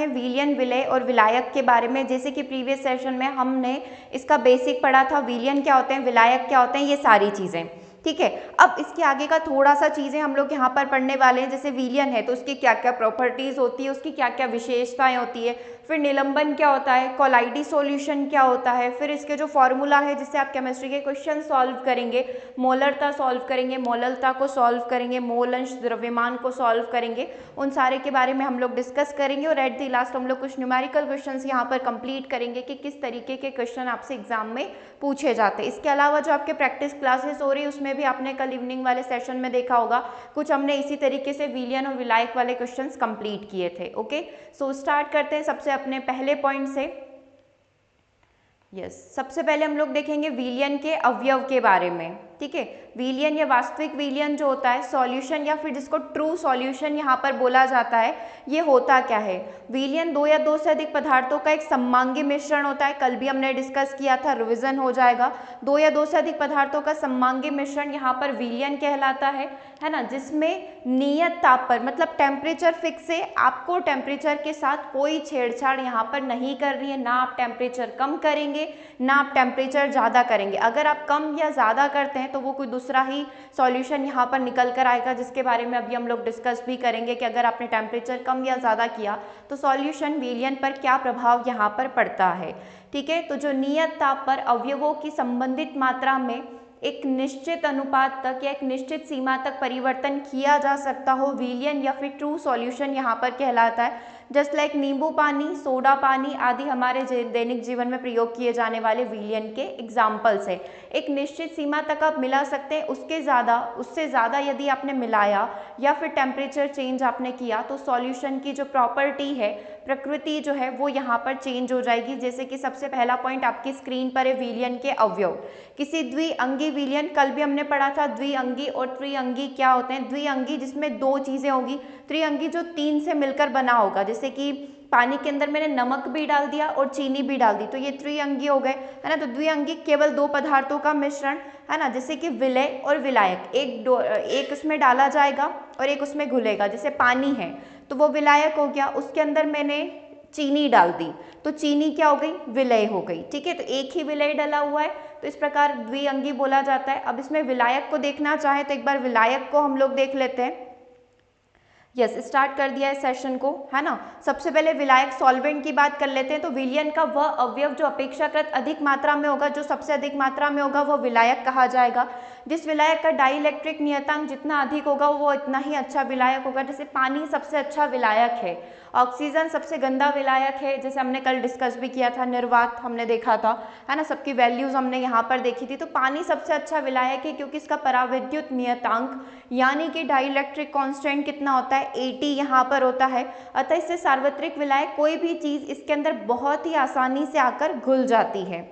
हैं विलयन, विलय और विलायक के बारे में। जैसे कि प्रीवियस सेशन में हमने इसका बेसिक पढ़ा था, विलयन क्या होते हैं, विलायक क्या होते हैं, ये सारी चीज़ें, ठीक है। अब इसके आगे का थोड़ा सा चीज़ें हम लोग यहाँ पर पढ़ने वाले हैं। जैसे विलयन है तो उसकी क्या क्या प्रॉपर्टीज़ होती है, उसकी क्या क्या विशेषताएं होती है, फिर निलंबन क्या होता है, कोलाइडी सॉल्यूशन क्या होता है, फिर इसके जो फॉर्मूला है जिससे आप केमिस्ट्री के क्वेश्चन सॉल्व करेंगे, मोलरता सॉल्व करेंगे, मोललता को सॉल्व करेंगे, मोल अंश, द्रव्यमान को सॉल्व करेंगे, उन सारे के बारे में हम लोग डिस्कस करेंगे। और एट द लास्ट हम लोग कुछ न्यूमेरिकल क्वेश्चंस यहाँ पर कंप्लीट करेंगे कि किस तरीके के क्वेश्चन आपसे एग्जाम में पूछे जाते हैं। इसके अलावा जो आपके प्रैक्टिस क्लासेस हो रही है उसमें भी आपने कल इवनिंग वाले सेशन में देखा होगा, कुछ हमने इसी तरीके से विलयन और विलायक वाले क्वेश्चंस कंप्लीट किए थे। ओके, सो स्टार्ट करते हैं सबसे अपने पहले पॉइंट से। सबसे पहले हम लोग देखेंगे विलयन के अवयव के बारे में, ठीक है। विलयन या वास्तविक विलयन जो होता है, सॉल्यूशन या फिर जिसको ट्रू सॉल्यूशन यहाँ पर बोला जाता है, ये होता क्या है। विलयन दो या दो से अधिक पदार्थों का एक सममांगी मिश्रण होता है, कल भी हमने डिस्कस किया था, रिवीजन हो जाएगा। दो या दो से अधिक पदार्थों का सममांगी मिश्रण यहाँ पर विलयन कहलाता है ना, जिसमें नियत ताप पर, मतलब टेम्परेचर फिक्स है, आपको टेम्परेचर के साथ कोई छेड़छाड़ यहाँ पर नहीं करनी है, ना आप टेम्परेचर कम करेंगे ना आप टेम्परेचर ज़्यादा करेंगे। अगर आप कम या ज़्यादा करते हैं तो वो कोई दूसरा ही सॉल्यूशन यहाँ पर निकल कर आएगा, जिसके बारे में अभी हम लोग डिस्कस भी करेंगे कि अगर आपने टेम्परेचर कम या ज़्यादा किया तो सॉल्यूशन विलयन पर क्या प्रभाव यहाँ पर पड़ता है, ठीक है। तो जो नियत ताप पर अवयवों की संबंधित मात्रा में एक निश्चित अनुपात तक या एक निश्चित सीमा तक परिवर्तन किया जा सकता हो, विलयन या फिर ट्रू सॉल्यूशन यहाँ पर कहलाता है। जस्ट लाइक नींबू पानी, सोडा पानी आदि हमारे दैनिक जीवन में प्रयोग किए जाने वाले विलयन के एग्जाम्पल्स है। एक निश्चित सीमा तक आप मिला सकते हैं, उससे ज़्यादा यदि आपने मिलाया या फिर टेम्परेचर चेंज आपने किया तो सॉल्यूशन की जो प्रॉपर्टी है, प्रकृति जो है वो यहाँ पर चेंज हो जाएगी। जैसे कि सबसे पहला पॉइंट आपकी स्क्रीन पर है, विलयन के अवयव। किसी द्विअंगी विलयन, कल भी हमने पढ़ा था द्विअंगी और त्रिअंगी क्या होते हैं। द्विअंगी जिसमें दो चीज़ें होगी, त्रिअंगी जो तीन से मिलकर बना होगा। जैसे कि पानी के अंदर मैंने नमक भी डाल दिया और चीनी भी डाल दी तो ये त्रिअंगी हो गए, है ना। तो द्विअंगी केवल दो पदार्थों का मिश्रण, है ना। जैसे कि विलय और विलायक, एक उसमें डाला जाएगा और एक उसमें घुलेगा। जैसे पानी है तो वो विलायक हो गया, उसके अंदर मैंने चीनी डाल दी तो चीनी क्या हो गई, विलय हो गई, ठीक है। तो एक ही विलय डला हुआ है तो इस प्रकार द्विअंगी बोला जाता है। अब इसमें विलायक को देखना चाहे तो एक बार विलायक को हम लोग देख लेते हैं। स्टार्ट कर दिया है सेशन को, है ना। सबसे पहले विलायक सॉल्वेंट की बात कर लेते हैं। तो विलयन का वह अवयव जो अपेक्षाकृत अधिक मात्रा में होगा, जो सबसे अधिक मात्रा में होगा, वह विलायक कहा जाएगा। जिस विलायक का डाइइलेक्ट्रिक नियतांक जितना अधिक होगा वो इतना ही अच्छा विलायक होगा। जैसे पानी सबसे अच्छा विलायक है, ऑक्सीजन सबसे गंदा विलायक है, जैसे हमने कल डिस्कस भी किया था, निर्वात हमने देखा था, है ना। सबकी वैल्यूज हमने यहाँ पर देखी थी। तो पानी सबसे अच्छा विलायक है क्योंकि इसका परावैद्युत नियतांक यानी कि डाइइलेक्ट्रिक कांस्टेंट कितना होता है, 80 यहाँ पर होता है। अतः इससे सार्वत्रिक विलायक, कोई भी चीज़ इसके अंदर बहुत ही आसानी से आकर घुल जाती है।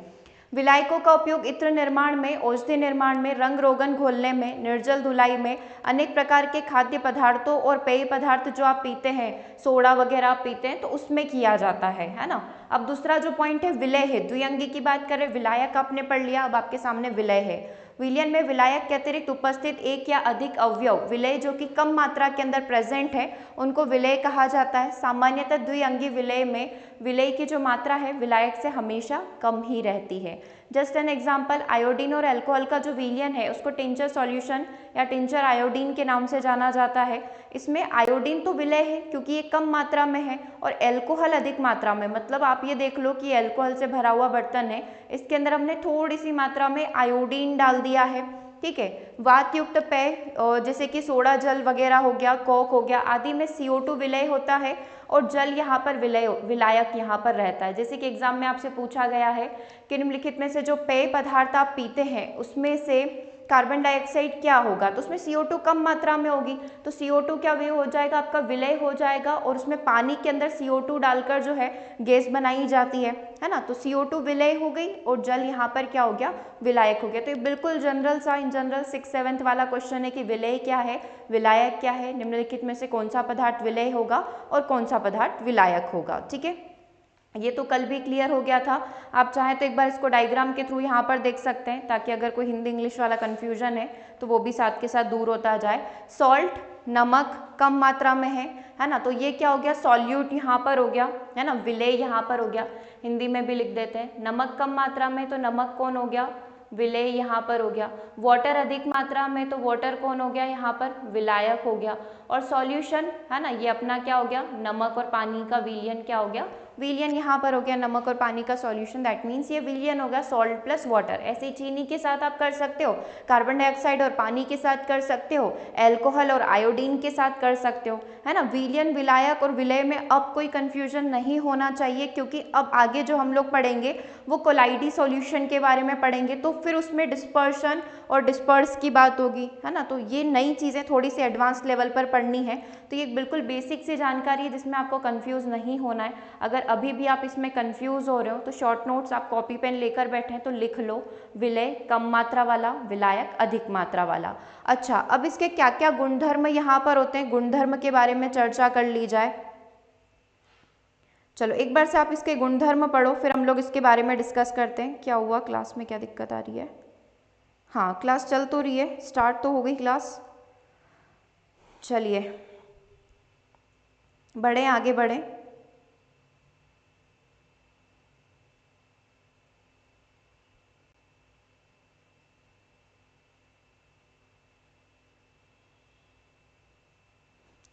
विलायकों का उपयोग इत्र निर्माण में, औषधि निर्माण में, रंग रोगन घोलने में, निर्जल धुलाई में, अनेक प्रकार के खाद्य पदार्थों और पेय पदार्थ जो आप पीते हैं, सोडा वगैरह आप पीते हैं, तो उसमें किया जाता है ना। अब दूसरा जो पॉइंट है विलय है। द्विअंगी की बात करें, विलायक आपने पढ़ लिया, अब आपके सामने विलय है। विलयन में विलायक के अतिरिक्त उपस्थित एक या अधिक अवयव, विलय जो कि कम मात्रा के अंदर प्रेजेंट है, उनको विलय कहा जाता है। सामान्यतः द्विअंगी विलय में विलय की जो मात्रा है विलायक से हमेशा कम ही रहती है। जस्ट एन एग्जाम्पल, आयोडीन और अल्कोहल का जो विलयन है उसको टिंचर सॉल्यूशन या टिंचर आयोडीन के नाम से जाना जाता है। इसमें आयोडीन तो विलय है क्योंकि ये कम मात्रा में है और अल्कोहल अधिक मात्रा में, मतलब आप ये देख लो कि अल्कोहल से भरा हुआ बर्तन है, इसके अंदर हमने थोड़ी सी मात्रा में आयोडीन डाल दिया है, ठीक है। वात युक्त पेय जैसे कि सोडा जल वगैरह हो गया, कोक हो गया, आदि में CO2 विलय होता है और जल यहाँ पर विलायक यहाँ पर रहता है। जैसे कि एग्जाम में आपसे पूछा गया है कि निम्नलिखित में से जो पेय पदार्थ आप पीते हैं उसमें से कार्बन डाइऑक्साइड क्या होगा, तो उसमें CO2 कम मात्रा में होगी, तो CO2 क्या वे हो जाएगा, आपका विलय हो जाएगा और उसमें पानी के अंदर CO2 डालकर जो है गैस बनाई जाती है ना। तो CO2 विलय हो गई और जल यहाँ पर क्या हो गया, विलायक हो गया। तो ये बिल्कुल जनरल सा, इन जनरल 6th-7th वाला क्वेश्चन है कि विलय क्या है, विलायक क्या है, निम्नलिखित में से कौन सा पदार्थ विलय होगा और कौन सा पदार्थ विलायक होगा, ठीक है। ये तो कल भी क्लियर हो गया था। आप चाहें तो एक बार इसको डायग्राम के थ्रू यहाँ पर देख सकते हैं ताकि अगर कोई हिंदी इंग्लिश वाला कन्फ्यूजन है तो वो भी साथ के साथ दूर होता जाए। सॉल्ट नमक कम मात्रा में है ना, तो ये क्या हो गया, सॉल्यूट यहाँ पर हो गया, है ना, विलेय यहाँ पर हो गया। हिंदी में भी लिख देते हैं, नमक कम मात्रा में तो नमक कौन हो गया, विलेय यहाँ पर हो गया। वाटर अधिक मात्रा में तो वाटर कौन हो गया, यहाँ पर विलायक हो गया। और सॉल्यूशन है ना, ये अपना क्या हो गया, नमक और पानी का विलयन क्या हो गया, विलयन यहाँ पर हो गया, नमक और पानी का सॉल्यूशन, दैट मीन्स ये विलयन हो गया सॉल्ट प्लस वाटर। ऐसे ही चीनी के साथ आप कर सकते हो, कार्बन डाइऑक्साइड और पानी के साथ कर सकते हो, एल्कोहल और आयोडीन के साथ कर सकते हो, है ना। विलयन, विलायक और विलेय में अब कोई कंफ्यूजन नहीं होना चाहिए, क्योंकि अब आगे जो हम लोग पढ़ेंगे वो कोलाइडी सॉल्यूशन के बारे में पढ़ेंगे, तो फिर उसमें डिस्पर्शन और डिस्पर्स की बात होगी, है ना। तो ये नई चीज़ें थोड़ी सी एडवांस लेवल पर पढ़नी है, तो ये बिल्कुल बेसिक सी जानकारी है जिसमें आपको कंफ्यूज नहीं होना है। अगर अभी भी आप इसमें कंफ्यूज हो रहे हो तो शॉर्ट नोट्स आप कॉपी पेन लेकर बैठे हैं तो लिख लो, विलेय कम मात्रा वाला, विलायक अधिक मात्रा वाला। अच्छा, अब इसके क्या क्या गुणधर्म यहाँ पर होते हैं, गुणधर्म के बारे में चर्चा कर ली जाए। चलो एक बार से आप इसके गुणधर्म पढ़ो, फिर हम लोग इसके बारे में डिस्कस करते हैं। क्या हुआ, क्लास में क्या दिक्कत आ रही है? हाँ, क्लास चल तो रही है, स्टार्ट तो हो गई क्लास। चलिए बढ़े, आगे बढ़े।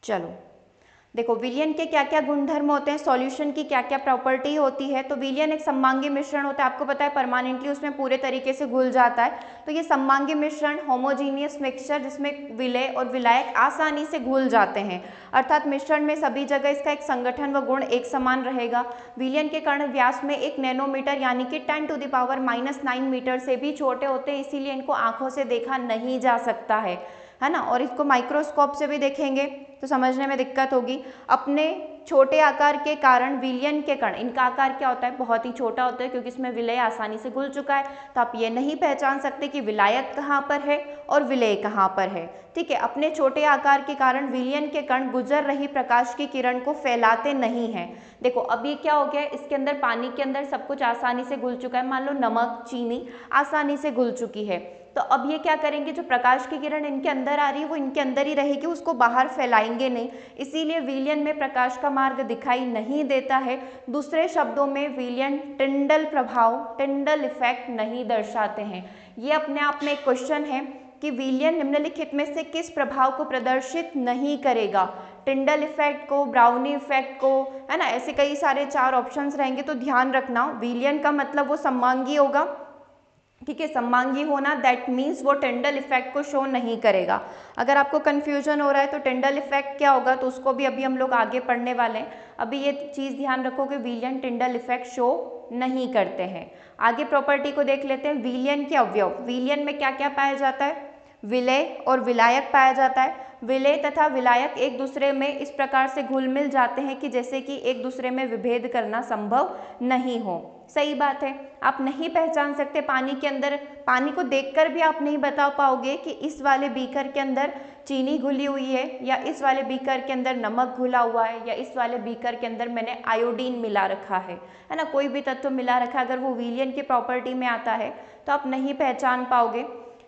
चलो देखो, विलयन के क्या क्या गुणधर्म होते हैं, सॉल्यूशन की क्या क्या प्रॉपर्टी होती है। तो विलयन एक सममांगी मिश्रण होता है, आपको पता है परमानेंटली उसमें पूरे तरीके से घुल जाता है। तो ये सममांगी मिश्रण, होमोजीनियस मिक्सचर, जिसमें विलेय और विलायक आसानी से घुल जाते हैं, अर्थात मिश्रण में सभी जगह इसका एक संगठन व गुण एक समान रहेगा। विलयन के कण व्यास में 1 नैनोमीटर यानी कि 10⁻⁹ मीटर से भी छोटे होते हैं, इसीलिए इनको आंखों से देखा नहीं जा सकता है ना। और इसको माइक्रोस्कोप से भी देखेंगे तो समझने में दिक्कत होगी। अपने छोटे आकार के कारण विलयन के कण, इनका आकार क्या होता है, बहुत ही छोटा होता है, क्योंकि इसमें विलेय आसानी से घुल चुका है, तो आप ये नहीं पहचान सकते कि विलायक कहाँ पर है और विलेय कहाँ पर है। ठीक है, अपने छोटे आकार के कारण विलयन के कण गुजर रही प्रकाश की किरण को फैलाते नहीं हैं। देखो अब ये क्या हो गया, इसके अंदर पानी के अंदर सब कुछ आसानी से घुल चुका है, मान लो नमक, चीनी आसानी से घुल चुकी है, तो अब ये क्या करेंगे, जो प्रकाश की किरण इनके अंदर आ रही है वो इनके अंदर ही रहेगी, उसको बाहर फैलाएंगे नहीं, इसीलिए विलयन में प्रकाश का मार्ग दिखाई नहीं देता है। दूसरे शब्दों में विलयन टिंडल प्रभाव, टिंडल इफेक्ट नहीं दर्शाते हैं। ये अपने आप में एक क्वेश्चन है कि विलयन निम्नलिखित में से किस प्रभाव को प्रदर्शित नहीं करेगा, टिंडल इफेक्ट को, ब्राउनी इफेक्ट को, है ना, ऐसे कई सारे 4 ऑप्शंस रहेंगे, तो ध्यान रखना विलयन का मतलब वो सममांगी होगा। ठीक है, सममांगी होना दैट मीन्स वो टिंडल इफेक्ट को शो नहीं करेगा। अगर आपको कंफ्यूजन हो रहा है तो टिंडल इफेक्ट क्या होगा, तो उसको भी अभी हम लोग आगे पढ़ने वाले हैं। अभी ये चीज़ ध्यान रखो कि विलयन टिंडल इफेक्ट शो नहीं करते हैं। आगे प्रॉपर्टी को देख लेते हैं, विलयन के अवयव। विलयन में क्या क्या पाया जाता है, विलेय और विलायक पाया जाता है। विलेय तथा विलायक एक दूसरे में इस प्रकार से घुल मिल जाते हैं कि जैसे कि एक दूसरे में विभेद करना संभव नहीं हो। सही बात है, आप नहीं पहचान सकते पानी के अंदर, पानी को देखकर भी आप नहीं बता पाओगे कि इस वाले बीकर के अंदर चीनी घुली हुई है या इस वाले बीकर के अंदर नमक घुला हुआ है या इस वाले बीकर के अंदर मैंने आयोडीन मिला रखा है ना, कोई भी तत्व मिला रखा है, अगर वो विलयन की प्रॉपर्टी में आता है तो आप नहीं पहचान पाओगे।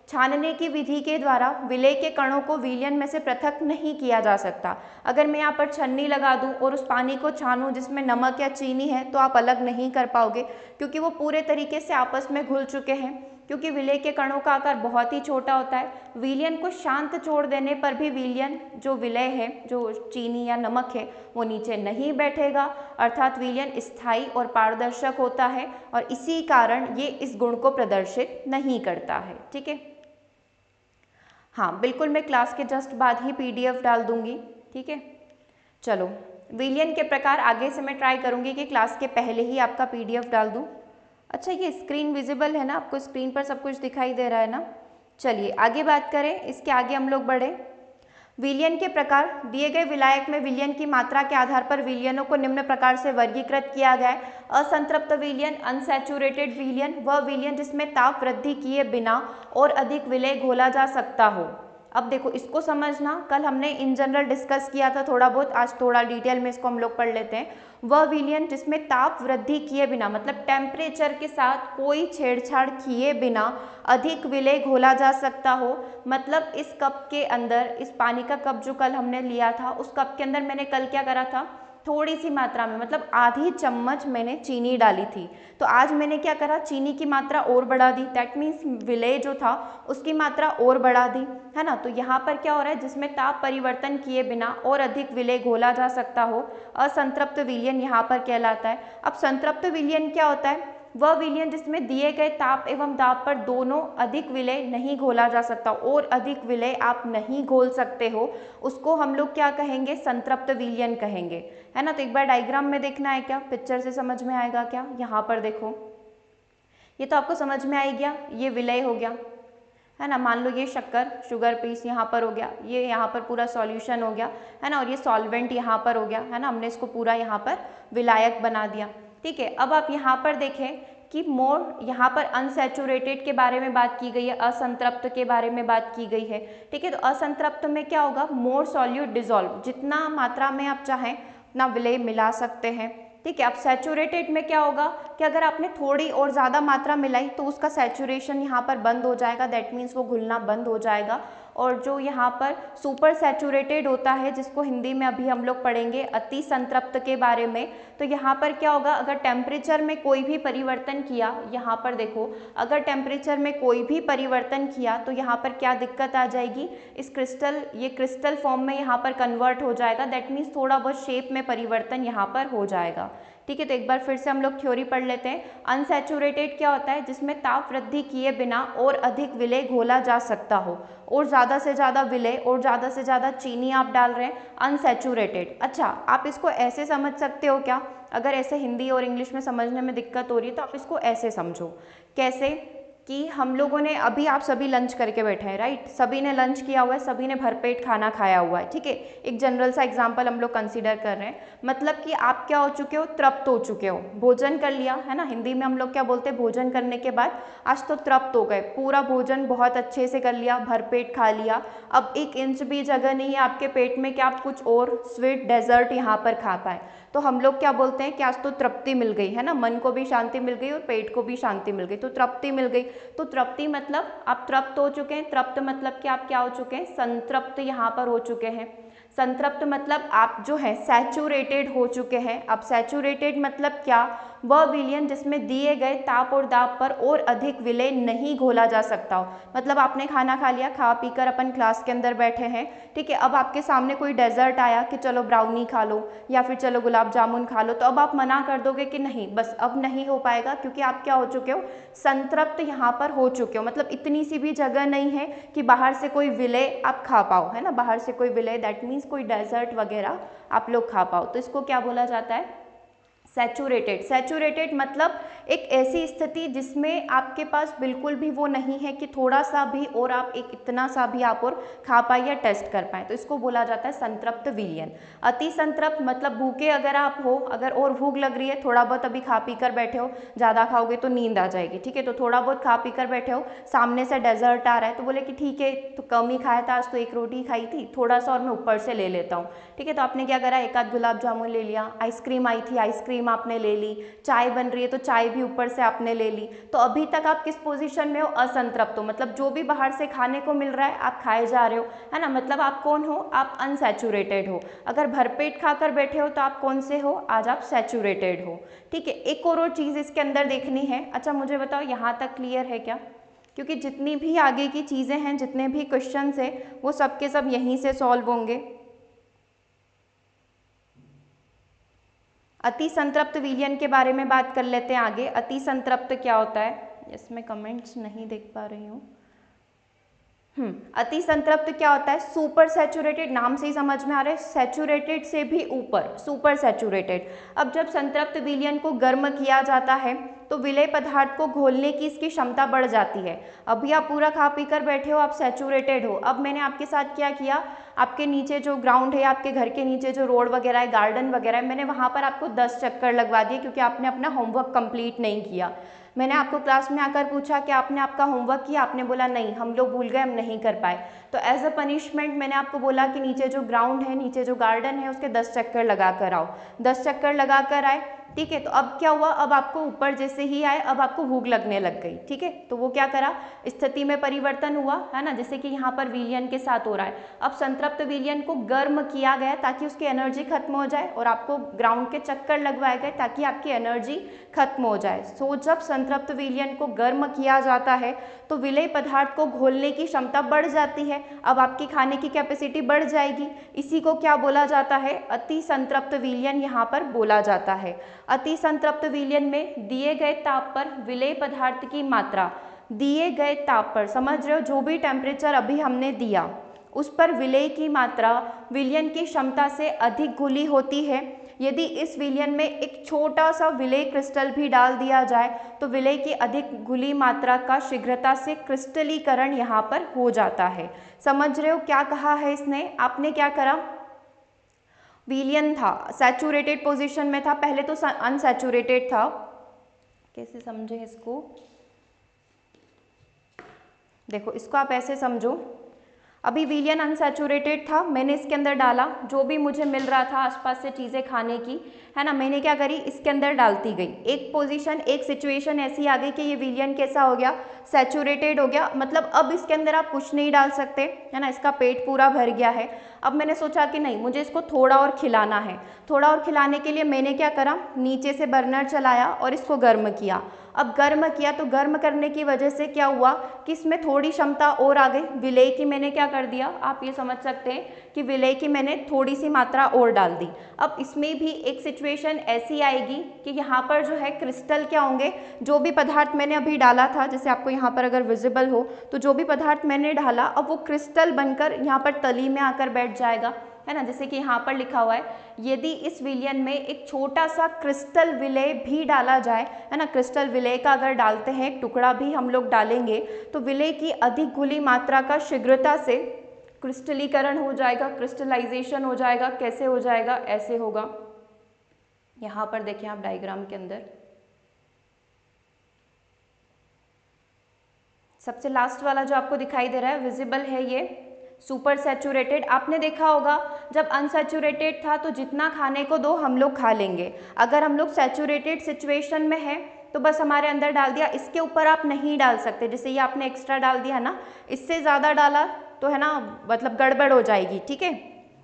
छानने की विधि के द्वारा विलेय के कणों को विलयन में से पृथक नहीं किया जा सकता। अगर मैं यहाँ पर छन्नी लगा दूँ और उस पानी को छानूँ जिसमें नमक या चीनी है तो आप अलग नहीं कर पाओगे, क्योंकि वो पूरे तरीके से आपस में घुल चुके हैं। क्योंकि विलेय के कणों का आकार बहुत ही छोटा होता है, विलयन को शांत छोड़ देने पर भी विलयन जो विलेय है, जो चीनी या नमक है, वो नीचे नहीं बैठेगा, अर्थात विलयन स्थायी और पारदर्शक होता है और इसी कारण ये इस गुण को प्रदर्शित नहीं करता है। ठीक है, हाँ बिल्कुल, मैं क्लास के जस्ट बाद ही PDF डाल दूंगी। ठीक है, चलो विलयन के प्रकार आगे से मैं ट्राई करूंगी कि क्लास के पहले ही आपका PDF डाल दूं। अच्छा, ये स्क्रीन विजिबल है ना, आपको स्क्रीन पर सब कुछ दिखाई दे रहा है ना। चलिए आगे बात करें, इसके आगे हम लोग बढ़े। विलयन के प्रकार, दिए गए विलायक में विलयन की मात्रा के आधार पर विलयनों को निम्न प्रकार से वर्गीकृत किया गया है। असंतृप्त विलयन, अनसैचुरेटेड विलयन, वह विलयन जिसमें ताप वृद्धि किए बिना और अधिक विलेय घोला जा सकता हो। अब देखो इसको समझना, कल हमने इन जनरल डिस्कस किया था थोड़ा बहुत, आज थोड़ा डिटेल में इसको हम लोग पढ़ लेते हैं। वह विलयन जिसमें ताप वृद्धि किए बिना, मतलब टेम्परेचर के साथ कोई छेड़छाड़ किए बिना अधिक विलेय घोला जा सकता हो। मतलब इस कप के अंदर, इस पानी का कप जो कल हमने लिया था, उस कप के अंदर मैंने कल क्या करा था, थोड़ी सी मात्रा में, मतलब आधी चम्मच मैंने चीनी डाली थी। तो आज मैंने क्या करा, चीनी की मात्रा और बढ़ा दी, दैट मीन्स विलेय जो था उसकी मात्रा और बढ़ा दी, है ना। तो यहाँ पर क्या हो रहा है, जिसमें ताप परिवर्तन किए बिना और अधिक विलेय घोला जा सकता हो, असंतृप्त विलयन यहाँ पर कहलाता है। अब संतृप्त विलयन क्या होता है, वह विलयन जिसमें दिए गए ताप एवं दाब पर दोनों अधिक विलेय नहीं घोला जा सकता, और अधिक विलेय आप नहीं घोल सकते हो, उसको हम लोग क्या कहेंगे, संतृप्त विलयन कहेंगे, है ना। तो एक बार डायग्राम में देखना है क्या, पिक्चर से समझ में आएगा क्या, यहाँ पर देखो, ये तो आपको समझ में आई गया, ये विलेय हो गया, है ना। मान लो ये शक्कर, शुगर पीस यहाँ पर हो गया, ये यहाँ पर पूरा सॉल्यूशन हो गया, है ना, और ये सॉल्वेंट यहाँ पर हो गया, है ना, हमने इसको पूरा यहाँ पर विलायक बना दिया, ठीक है। अब आप यहाँ पर देखें कि मोर, यहाँ पर अनसैचुरेटेड के बारे में बात की गई है, असंतृप्त के बारे में बात की गई है, ठीक है। तो असंतृप्त में क्या होगा, मोर सॉल्यूट डिजॉल्व, जितना मात्रा में आप चाहें उतना विलेय मिला सकते हैं, ठीक है। अब सैचुरेटेड में क्या होगा कि अगर आपने थोड़ी और ज़्यादा मात्रा मिलाई तो उसका सैचुरेशन यहाँ पर बंद हो जाएगा, दैट मीन्स वो घुलना बंद हो जाएगा। और जो यहाँ पर सुपर सैचुरेटेड होता है, जिसको हिंदी में अभी हम लोग पढ़ेंगे अति संतृप्त के बारे में, तो यहाँ पर क्या होगा, अगर टेम्परेचर में कोई भी परिवर्तन किया, यहाँ पर देखो, अगर टेम्परेचर में कोई भी परिवर्तन किया तो यहाँ पर क्या दिक्कत आ जाएगी, इस क्रिस्टल, ये क्रिस्टल फॉर्म में यहाँ पर कन्वर्ट हो जाएगा, दैट मीन्स थोड़ा बहुत शेप में परिवर्तन यहाँ पर हो जाएगा, ठीक है। तो एक बार फिर से हम लोग थ्योरी पढ़ लेते हैं। अनसैचुरेटेड क्या होता है, जिसमें ताप वृद्धि किए बिना और अधिक विलेय घोला जा सकता हो, और ज़्यादा से ज़्यादा विलेय और ज़्यादा से ज़्यादा चीनी आप डाल रहे हैं, अनसैचुरेटेड। अच्छा, आप इसको ऐसे समझ सकते हो क्या, अगर ऐसे हिंदी और इंग्लिश में समझने में दिक्कत हो रही है तो आप इसको ऐसे समझो, कैसे कि हम लोगों ने, अभी आप सभी लंच करके बैठे हैं, राइट, सभी ने लंच किया हुआ है, सभी ने भरपेट खाना खाया हुआ है, ठीक है। एक जनरल सा एग्जांपल हम लोग कंसीडर कर रहे हैं, मतलब कि आप क्या हो चुके हो, तृप्त हो चुके हो, भोजन कर लिया, है ना। हिंदी में हम लोग क्या बोलते हैं, भोजन करने के बाद आज तो तृप्त हो गए, पूरा भोजन बहुत अच्छे से कर लिया, भरपेट खा लिया, अब 1 इंच भी जगह नहीं है आपके पेट में कि आप कुछ और स्वीट डेजर्ट यहाँ पर खा पाए, तो हम लोग क्या बोलते हैं कि आज तो तृप्ति मिल गई, है ना, मन को भी शांति मिल गई और पेट को भी शांति मिल गई, तो तृप्ति मिल गई। तो तृप्ति मतलब आप तृप्त हो चुके हैं, तृप्त मतलब कि आप क्या हो चुके हैं, संतृप्त यहाँ पर हो चुके हैं। संतृप्त मतलब आप जो है सैचुरेटेड हो चुके हैं। अब सैचुरेटेड मतलब क्या, वह विलयन जिसमें दिए गए ताप और दाब पर और अधिक विलेय नहीं घोला जा सकता हो। मतलब आपने खाना खा लिया, खा पीकर अपन क्लास के अंदर बैठे हैं, ठीक है, अब आपके सामने कोई डेजर्ट आया कि चलो ब्राउनी खा लो या फिर चलो गुलाब जामुन खा लो, तो अब आप मना कर दोगे कि नहीं, बस अब नहीं हो पाएगा, क्योंकि आप क्या हो चुके हो, संतृप्त यहाँ पर हो चुके हो। मतलब इतनी सी भी जगह नहीं है कि बाहर से कोई विलेय आप खा पाओ, है ना, बाहर से कोई विलेय, दैट मीन्स कोई डेजर्ट वगैरह आप लोग खा पाओ, तो इसको क्या बोला जाता है, सैचुरेटेड। सैचुरेटेड मतलब एक ऐसी स्थिति जिसमें आपके पास बिल्कुल भी वो नहीं है कि थोड़ा सा भी और आप एक इतना सा भी आप और खा पाए या टेस्ट कर पाए, तो इसको बोला जाता है संतृप्त विलयन। अति संतृप्त मतलब भूखे अगर आप हो, अगर और भूख लग रही है, थोड़ा बहुत अभी खा पी कर बैठे हो, ज़्यादा खाओगे तो नींद आ जाएगी, ठीक है, तो थोड़ा बहुत खा पी कर बैठे हो, सामने से डेजर्ट आ रहा है तो बोले कि ठीक है, तो कम ही खाया था आज, तो 1 रोटी खाई थी, थोड़ा सा और मैं ऊपर से ले लेता हूँ, ठीक है। तो आपने क्या करा, 1 आध गुलाब जामुन ले लिया, आइसक्रीम आई थी, आइसक्रीम आपने ले ली, चाय बन रही है तो चाय भी ऊपर से आपने ले ली, तो अभी तक आप किस पोजीशन में हो, असंतृप्त हो। मतलब जो भी बाहर से खाने को मिल रहा है आप खाए जा रहे हो, है ना, मतलब आप कौन हो, आप अनसैचुरेटेड हो। अगर भरपेट खाकर बैठे हो तो आप कौन से हो, आज आप सैचुरेटेड हो, ठीक है। एक और चीज़ इसके अंदर देखनी है। अच्छा मुझे बताओ यहाँ तक क्लियर है क्या, क्योंकि जितनी भी आगे की चीज़ें हैं, जितने भी क्वेश्चंस हैं, वो सब के सब यहीं से सॉल्व होंगे। अति संतृप्त विलयन के बारे में बात कर लेते हैं आगे। अति संतृप्त क्या होता है, इसमें कमेंट्स नहीं देख पा रही हूँ। अति संतृप्त क्या होता है, सुपर सैचुरेटेड, नाम से ही समझ में आ रहा है, सैचुरेटेड से भी ऊपर, सुपर सैचुरेटेड। अब जब संतृप्त विलयन को गर्म किया जाता है तो विलेय पदार्थ को घोलने की इसकी क्षमता बढ़ जाती है। अभी आप पूरा खा पी कर बैठे हो, आप सैचुरेटेड हो, अब मैंने आपके साथ क्या किया, आपके नीचे जो ग्राउंड है, आपके घर के नीचे जो रोड वगैरह है, गार्डन वगैरह है, मैंने वहाँ पर आपको 10 चक्कर लगवा दिए क्योंकि आपने अपना होमवर्क कंप्लीट नहीं किया। मैंने आपको क्लास में आकर पूछा कि आपने आपका होमवर्क किया, आपने बोला नहीं, हम लोग भूल गए, हम नहीं कर पाए। तो एज अ पनिशमेंट मैंने आपको बोला कि नीचे जो ग्राउंड है, नीचे जो गार्डन है, उसके 10 चक्कर लगा कर आओ। 10 चक्कर लगा कर आए, ठीक है। तो अब क्या हुआ, अब आपको ऊपर जैसे ही आए, अब आपको भूख लगने लग गई, ठीक है। तो वो क्या करा, स्थिति में परिवर्तन हुआ, है ना, जैसे कि यहाँ पर विलयन के साथ हो रहा है। अब संतृप्त विलयन को गर्म किया गया ताकि उसकी एनर्जी खत्म हो जाए, और आपको ग्राउंड के चक्कर लगवाए गए ताकि आपकी एनर्जी खत्म हो जाए। सो जब संतृप्त विलयन को गर्म किया जाता है तो विलेय पदार्थ को घोलने की क्षमता बढ़ जाती है। अब आपकी खाने की कैपेसिटी बढ़ जाएगी। इसी को क्या बोला जाता है, अति संतृप्त विलयन यहाँ पर बोला जाता है। अति संतृप्त विलयन में दिए गए ताप पर विलेय पदार्थ की मात्रा, दिए गए ताप पर, समझ रहे हो, जो भी टेम्परेचर अभी हमने दिया उस पर विलेय की मात्रा विलयन की क्षमता से अधिक घुली होती है। यदि इस विलयन में एक छोटा सा विलेय क्रिस्टल भी डाल दिया जाए तो विलेय की अधिक घुली मात्रा का शीघ्रता से क्रिस्टलीकरण यहाँ पर हो जाता है। समझ रहे हो क्या कहा है इसने, आपने क्या करा, विलयन था, सैचुरेटेड पोजीशन में था, पहले तो अनसैचुरेटेड था, कैसे समझे इसको, देखो इसको आप ऐसे समझो, अभी विलयन अनसैचुरेटेड था, मैंने इसके अंदर डाला जो भी मुझे मिल रहा था आसपास से चीज़ें खाने की, है ना, मैंने क्या करी, इसके अंदर डालती गई। एक पोजीशन, एक सिचुएशन ऐसी आ गई कि ये विलयन कैसा हो गया, सैचुरेटेड हो गया, मतलब अब इसके अंदर आप कुछ नहीं डाल सकते, है ना, इसका पेट पूरा भर गया है। अब मैंने सोचा कि नहीं, मुझे इसको थोड़ा और खिलाना है। थोड़ा और खिलाने के लिए मैंने क्या करा, नीचे से बर्नर चलाया और इसको गर्म किया। अब गर्म किया तो गर्म करने की वजह से क्या हुआ कि इसमें थोड़ी क्षमता और आ गई, विलेय की मैंने क्या कर दिया, आप ये समझ सकते हैं कि विलेय की मैंने थोड़ी सी मात्रा और डाल दी। अब इसमें भी एक सिचुएशन ऐसी आएगी कि यहाँ पर जो है क्रिस्टल क्या होंगे, जो भी पदार्थ मैंने अभी डाला था, जैसे आपको यहाँ पर अगर विजिबल हो तो जो भी पदार्थ मैंने डाला अब वो क्रिस्टल बनकर यहाँ पर तली में आकर बैठ जाएगा, है ना, जैसे कि यहाँ पर लिखा हुआ है, यदि इस विलयन में एक छोटा सा क्रिस्टल विलेय भी डाला जाए, है ना, क्रिस्टल विलेय का अगर डालते हैं एक टुकड़ा भी हम लोग डालेंगे तो विलेय की अधिक घुली मात्रा का शीघ्रता से क्रिस्टलीकरण हो जाएगा, क्रिस्टलाइजेशन हो जाएगा। कैसे हो जाएगा, ऐसे होगा, यहाँ पर देखें आप डायग्राम के अंदर, सबसे लास्ट वाला जो आपको दिखाई दे रहा है विजिबल है, ये सुपर सैचुरेटेड। आपने देखा होगा जब अनसैचुरेटेड था तो जितना खाने को दो हम लोग खा लेंगे, अगर हम लोग सैचुरेटेड सिचुएशन में है तो बस हमारे अंदर डाल दिया, इसके ऊपर आप नहीं डाल सकते, जैसे ये आपने एक्स्ट्रा डाल दिया ना, इससे ज़्यादा डाला तो है ना, मतलब गड़बड़ हो जाएगी, ठीक है,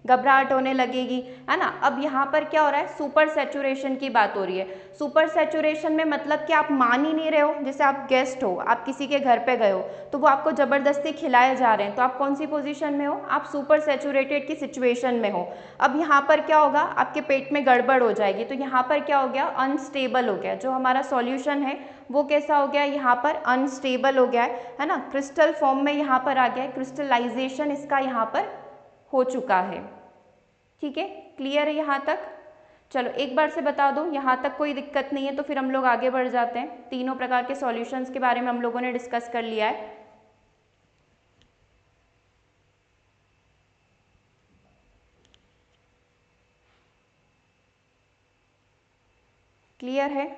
घबराहट होने लगेगी, है ना। अब यहाँ पर क्या हो रहा है, सुपर सैचुरेशन की बात हो रही है। सुपर सैचुरेशन में मतलब कि आप मान ही नहीं रहे हो, जैसे आप गेस्ट हो, आप किसी के घर पे गए हो तो वो आपको ज़बरदस्ती खिलाए जा रहे हैं, तो आप कौन सी पोजीशन में हो, आप सुपर सैचुरेटेड की सिचुएशन में हो। अब यहाँ पर क्या होगा, आपके पेट में गड़बड़ हो जाएगी, तो यहाँ पर क्या हो गया, अनस्टेबल हो गया, जो हमारा सॉल्यूशन है वो कैसा हो गया, यहाँ पर अनस्टेबल हो गया है ना, क्रिस्टल फॉर्म में यहाँ पर आ गया है, क्रिस्टलाइजेशन इसका यहाँ पर हो चुका है, ठीक है, क्लियर है यहाँ तक। चलो एक बार से बता दो, यहाँ तक कोई दिक्कत नहीं है तो फिर हम लोग आगे बढ़ जाते हैं। तीनों प्रकार के सॉल्यूशंस के बारे में हम लोगों ने डिस्कस कर लिया है। क्लियर है,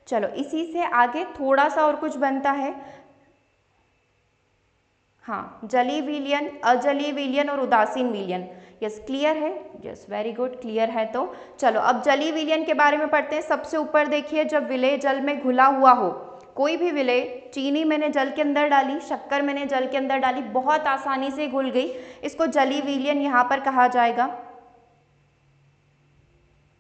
चलो इसी से आगे थोड़ा सा और कुछ बनता है। हाँ, जलीय विलयन, अजलीय विलयन और उदासीन विलयन, यस क्लियर है, यस वेरी गुड, क्लियर है। तो चलो अब जलीय विलयन के बारे में पढ़ते हैं। सबसे ऊपर देखिए, जब विलेय जल में घुला हुआ हो, कोई भी विलेय, चीनी मैंने जल के अंदर डाली, शक्कर मैंने जल के अंदर डाली, बहुत आसानी से घुल गई, इसको जलीय विलयन यहाँ पर कहा जाएगा,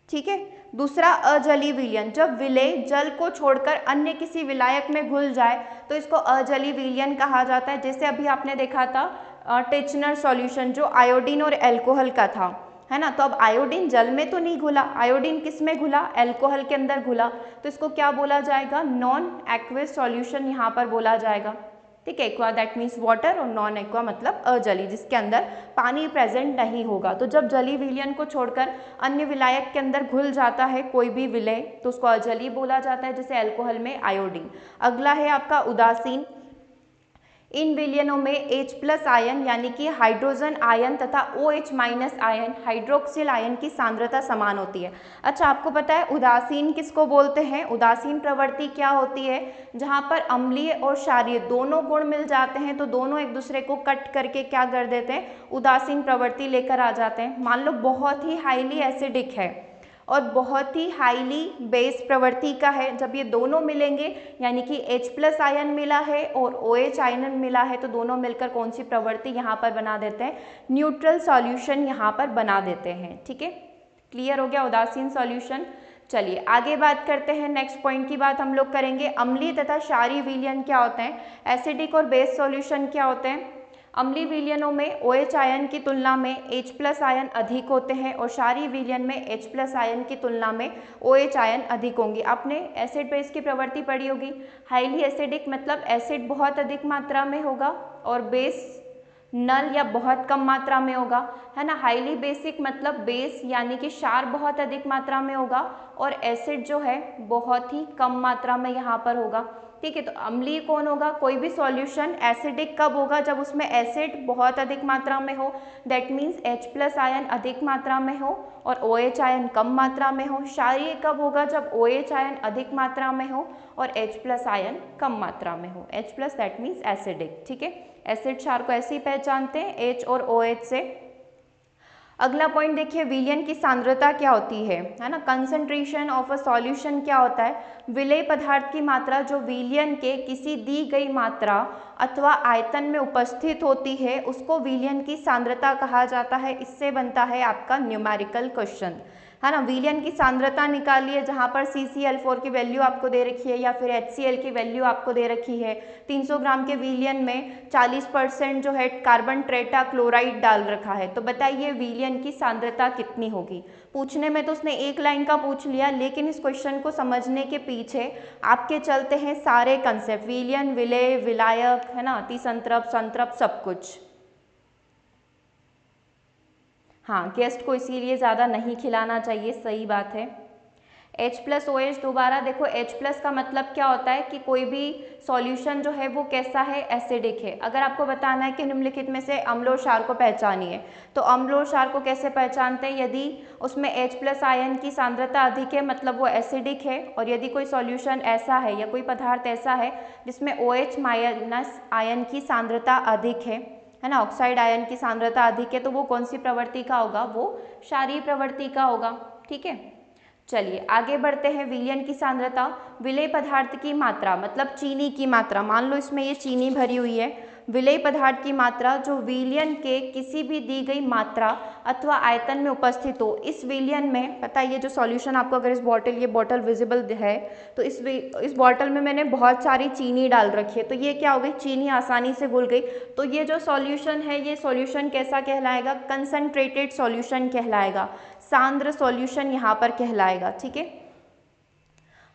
ठीक है। दूसरा अजलीय विलयन, जब विलेय जल को छोड़कर अन्य किसी विलायक में घुल जाए तो इसको अजलीय विलयन कहा जाता है। जैसे अभी आपने देखा था टिचनर सॉल्यूशन जो आयोडीन और एल्कोहल का था, है ना, तो अब आयोडीन जल में तो नहीं घुला, आयोडीन किस में घुला, एल्कोहल के अंदर घुला, तो इसको क्या बोला जाएगा, नॉन एक्वस सॉल्यूशन यहाँ पर बोला जाएगा, ठीक है। एक्वा दैट मीन्स वाटर और नॉन एक्वा मतलब अजली, जिसके अंदर पानी प्रेजेंट नहीं होगा। तो जब जलीय विलयन को छोड़कर अन्य विलायक के अंदर घुल जाता है कोई भी विलय तो उसको अजलीय बोला जाता है, जैसे अल्कोहल में आयोडीन। अगला है आपका उदासीन। इन विलयनों में H+ आयन यानी कि हाइड्रोजन आयन तथा OH- आयन हाइड्रोक्सिल आयन की सांद्रता समान होती है। अच्छा, आपको पता है उदासीन किसको बोलते हैं? उदासीन प्रवृत्ति क्या होती है? जहाँ पर अम्लीय और क्षारीय दोनों गुण मिल जाते हैं तो दोनों एक दूसरे को कट करके क्या कर देते हैं? उदासीन प्रवृत्ति लेकर आ जाते हैं। मान लो बहुत ही हाईली एसिडिक है और बहुत ही हाईली बेस प्रवृत्ति का है, जब ये दोनों मिलेंगे यानी कि H+ आयन मिला है और OH आयन मिला है तो दोनों मिलकर कौन सी प्रवृत्ति यहाँ पर बना देते हैं? न्यूट्रल सॉल्यूशन यहाँ पर बना देते हैं। ठीक है, क्लियर हो गया उदासीन सॉल्यूशन। चलिए आगे बात करते हैं, नेक्स्ट पॉइंट की बात हम लोग करेंगे। अम्लीय तथा क्षारीय विलयन क्या होते हैं? एसिडिक और बेस सॉल्यूशन क्या होते हैं? अम्लीय विलयनों में OH आयन की तुलना में H+ आयन अधिक होते हैं और क्षारीय विलयन में H+ आयन की तुलना में OH आयन अधिक होंगे। आपने एसिड बेस की प्रवृत्ति पढ़ी होगी। हाईली एसिडिक मतलब एसिड बहुत अधिक मात्रा में होगा और बेस नल या बहुत कम मात्रा में होगा, है ना। हाईली बेसिक मतलब बेस यानी कि क्षार बहुत अधिक मात्रा में होगा और एसिड जो है बहुत ही कम मात्रा में यहाँ पर होगा। ठीक है, तो अम्लीय कौन होगा? कोई भी सॉल्यूशन एसिडिक कब होगा? जब उसमें एसिड बहुत अधिक मात्रा में हो, दैट मीन्स H+ आयन अधिक मात्रा में हो और OH आयन कम मात्रा में हो। क्षारीय कब होगा? जब OH आयन अधिक मात्रा में हो और H+ आयन कम मात्रा में हो। H+ that means acidic. ठीक है, एसिड क्षार को ऐसे ही पहचानते हैं H और OH से। अगला पॉइंट देखिए, विलयन की सांद्रता क्या होती है ना। कंसंट्रेशन ऑफ अ सॉल्यूशन क्या होता है? विलेय पदार्थ की मात्रा जो विलयन के किसी दी गई मात्रा अथवा आयतन में उपस्थित होती है उसको विलयन की सांद्रता कहा जाता है। इससे बनता है आपका न्यूमेरिकल क्वेश्चन, है ना। विलयन की सांद्रता निकालिए, जहाँ पर CCl4 की वैल्यू आपको दे रखी है या फिर HCl की वैल्यू आपको दे रखी है। 300 ग्राम के विलयन में 40% जो है कार्बन टेट्रा क्लोराइड डाल रखा है, तो बताइए विलयन की सांद्रता कितनी होगी? पूछने में तो उसने एक लाइन का पूछ लिया, लेकिन इस क्वेश्चन को समझने के पीछे आपके चलते हैं सारे कंसेप्ट, विलयन, विलेय, विलायक, है ना, अतिसंतृप्त, संतृप्त, सब कुछ। हाँ, गेस्ट को इसीलिए ज़्यादा नहीं खिलाना चाहिए, सही बात है। H+ OH, दोबारा देखो H+ का मतलब क्या होता है कि कोई भी सॉल्यूशन जो है वो कैसा है? एसिडिक है। अगर आपको बताना है कि निम्नलिखित में से अम्ल और क्षार को पहचानिए, तो अम्ल और क्षार को कैसे पहचानते हैं? यदि उसमें H+ आयन की सांद्रता अधिक है मतलब वो एसिडिक है, और यदि कोई सॉल्यूशन ऐसा है या कोई पदार्थ ऐसा है जिसमें OH- आयन की सांद्रता अधिक है ना, ऑक्साइड आयन की सांद्रता अधिक है, तो वो कौन सी प्रवृत्ति का होगा? वो क्षारीय प्रवृत्ति का होगा। ठीक है, चलिए आगे बढ़ते हैं। विलयन की सांद्रता, विलेय पदार्थ की मात्रा मतलब चीनी की मात्रा, मान लो इसमें ये चीनी भरी हुई है, विलेय पदार्थ की मात्रा जो विलयन के किसी भी दी गई मात्रा अथवा आयतन में उपस्थित हो। इस विलयन में पता है ये जो सॉल्यूशन आपको, अगर इस बॉटल, ये बॉटल विजिबल है तो इस बॉटल में मैंने बहुत सारी चीनी डाल रखी है, तो ये क्या हो गई? चीनी आसानी से घुल गई। तो ये जो सॉल्यूशन है ये सॉल्यूशन कैसा कहलाएगा? कंसंट्रेटेड सॉल्यूशन कहलाएगा, सांद्र सॉल्यूशन यहाँ पर कहलाएगा। ठीक है,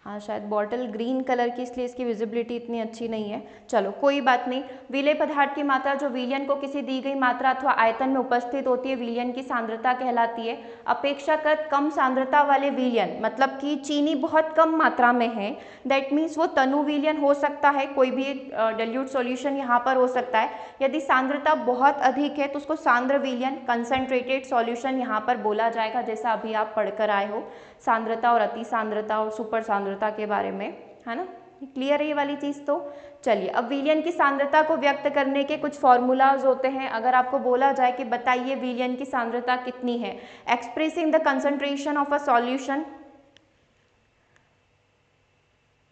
हाँ शायद बॉटल ग्रीन कलर की इसलिए इसकी विजिबिलिटी इतनी अच्छी नहीं है, चलो कोई बात नहीं। विलेय पदार्थ की मात्रा जो विलयन को किसी दी गई मात्रा अथवा आयतन में उपस्थित होती है विलयन की सांद्रता कहलाती है। अपेक्षाकृत कम सांद्रता वाले विलयन मतलब कि चीनी बहुत कम मात्रा में है, दैट मीन्स वो तनु विलयन हो सकता है, कोई भी एक डाइल्यूट सॉल्यूशन यहाँ पर हो सकता है। यदि सांद्रता बहुत अधिक है तो उसको सांद्र विलयन, कंसंट्रेटेड सॉल्यूशन यहाँ पर बोला जाएगा, जैसा अभी आप पढ़कर आए हो सांद्रता और अति सांद्रता और सुपर सांद्रता के बारे में, है ना। क्लियर है ये वाली चीज़? तो चलिए, अब विलयन की सांद्रता को व्यक्त करने के कुछ फॉर्मूलाज होते हैं। अगर आपको बोला जाए कि बताइए विलयन की सांद्रता कितनी है, expressing the concentration of a solution.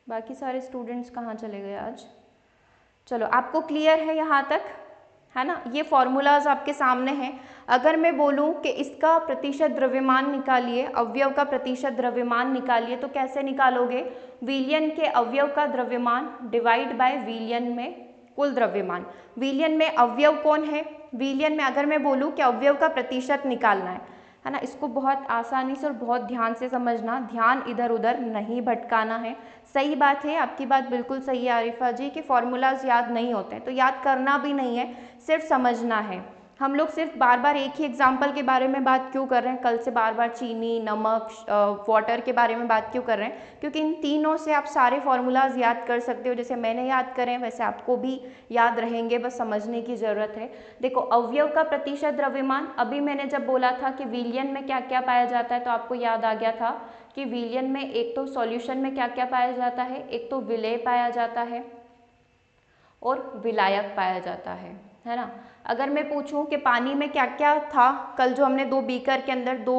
बाकी सारे स्टूडेंट्स कहाँ चले गए आज? चलो, आपको क्लियर है यहाँ तक, है ना। ये फॉर्मूलाज आपके सामने हैं। अगर मैं बोलूँ कि इसका प्रतिशत द्रव्यमान निकालिए, अवयव का प्रतिशत द्रव्यमान निकालिए, तो कैसे निकालोगे? विलयन के अवयव का द्रव्यमान डिवाइड बाय विलयन में कुल द्रव्यमान। विलयन में अवयव कौन है? विलयन में अगर मैं बोलूँ कि अवयव का प्रतिशत निकालना है, है ना। इसको बहुत आसानी से और बहुत ध्यान से समझना, ध्यान इधर उधर नहीं भटकाना है। सही बात है, आपकी बात बिल्कुल सही है आरिफा जी कि फॉर्मूलाज याद नहीं होते हैं, तो याद करना भी नहीं है, सिर्फ समझना है। हम लोग सिर्फ बार बार एक ही एग्जाम्पल के बारे में बात क्यों कर रहे हैं, कल से बार बार चीनी, नमक, वाटर के बारे में बात क्यों कर रहे हैं, क्योंकि इन तीनों से आप सारे फॉर्मूलाज याद कर सकते हो। जैसे मैंने याद करे वैसे आपको भी याद रहेंगे, बस समझने की ज़रूरत है। देखो, अवयव का प्रतिशत द्रव्यमान, अभी मैंने जब बोला था कि विलयन में क्या क्या पाया जाता है तो आपको याद आ गया था कि विलयन में एक तो सॉल्यूशन में क्या क्या पाया जाता है, एक तो विलेय पाया जाता है और विलायक पाया जाता है ना। अगर मैं पूछूं कि पानी में क्या क्या था, कल जो हमने 2 बीकर के अंदर 2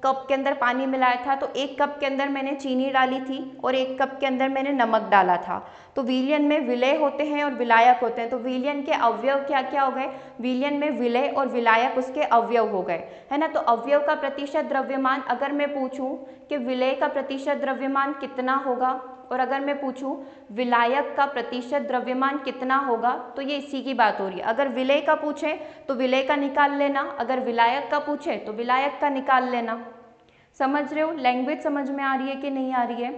कप के अंदर पानी मिलाया था, तो 1 कप के अंदर मैंने चीनी डाली थी और 1 कप के अंदर मैंने नमक डाला था। तो विलयन में विलेय होते हैं और विलायक होते हैं। तो विलयन के अवयव क्या क्या हो गए, विलयन में विलेय और विलायक उसके अवयव हो गए, है ना। तो अवयव का प्रतिशत द्रव्यमान, अगर मैं पूछूं कि विलेय का प्रतिशत द्रव्यमान कितना होगा और अगर मैं पूछूं विलायक का प्रतिशत द्रव्यमान कितना होगा, तो ये इसी की बात हो रही है। अगर विलेय का पूछे तो विलेय का निकाल लेना, अगर विलायक का पूछे तो विलायक का निकाल लेना। समझ रहे हो, लैंग्वेज समझ में आ रही है कि नहीं आ रही है?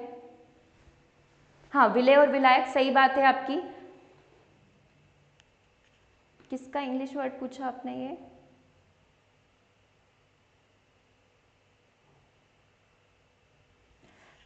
हाँ, विलेय और विलायक, सही बात है आपकी। किसका इंग्लिश वर्ड पूछा आपने ये?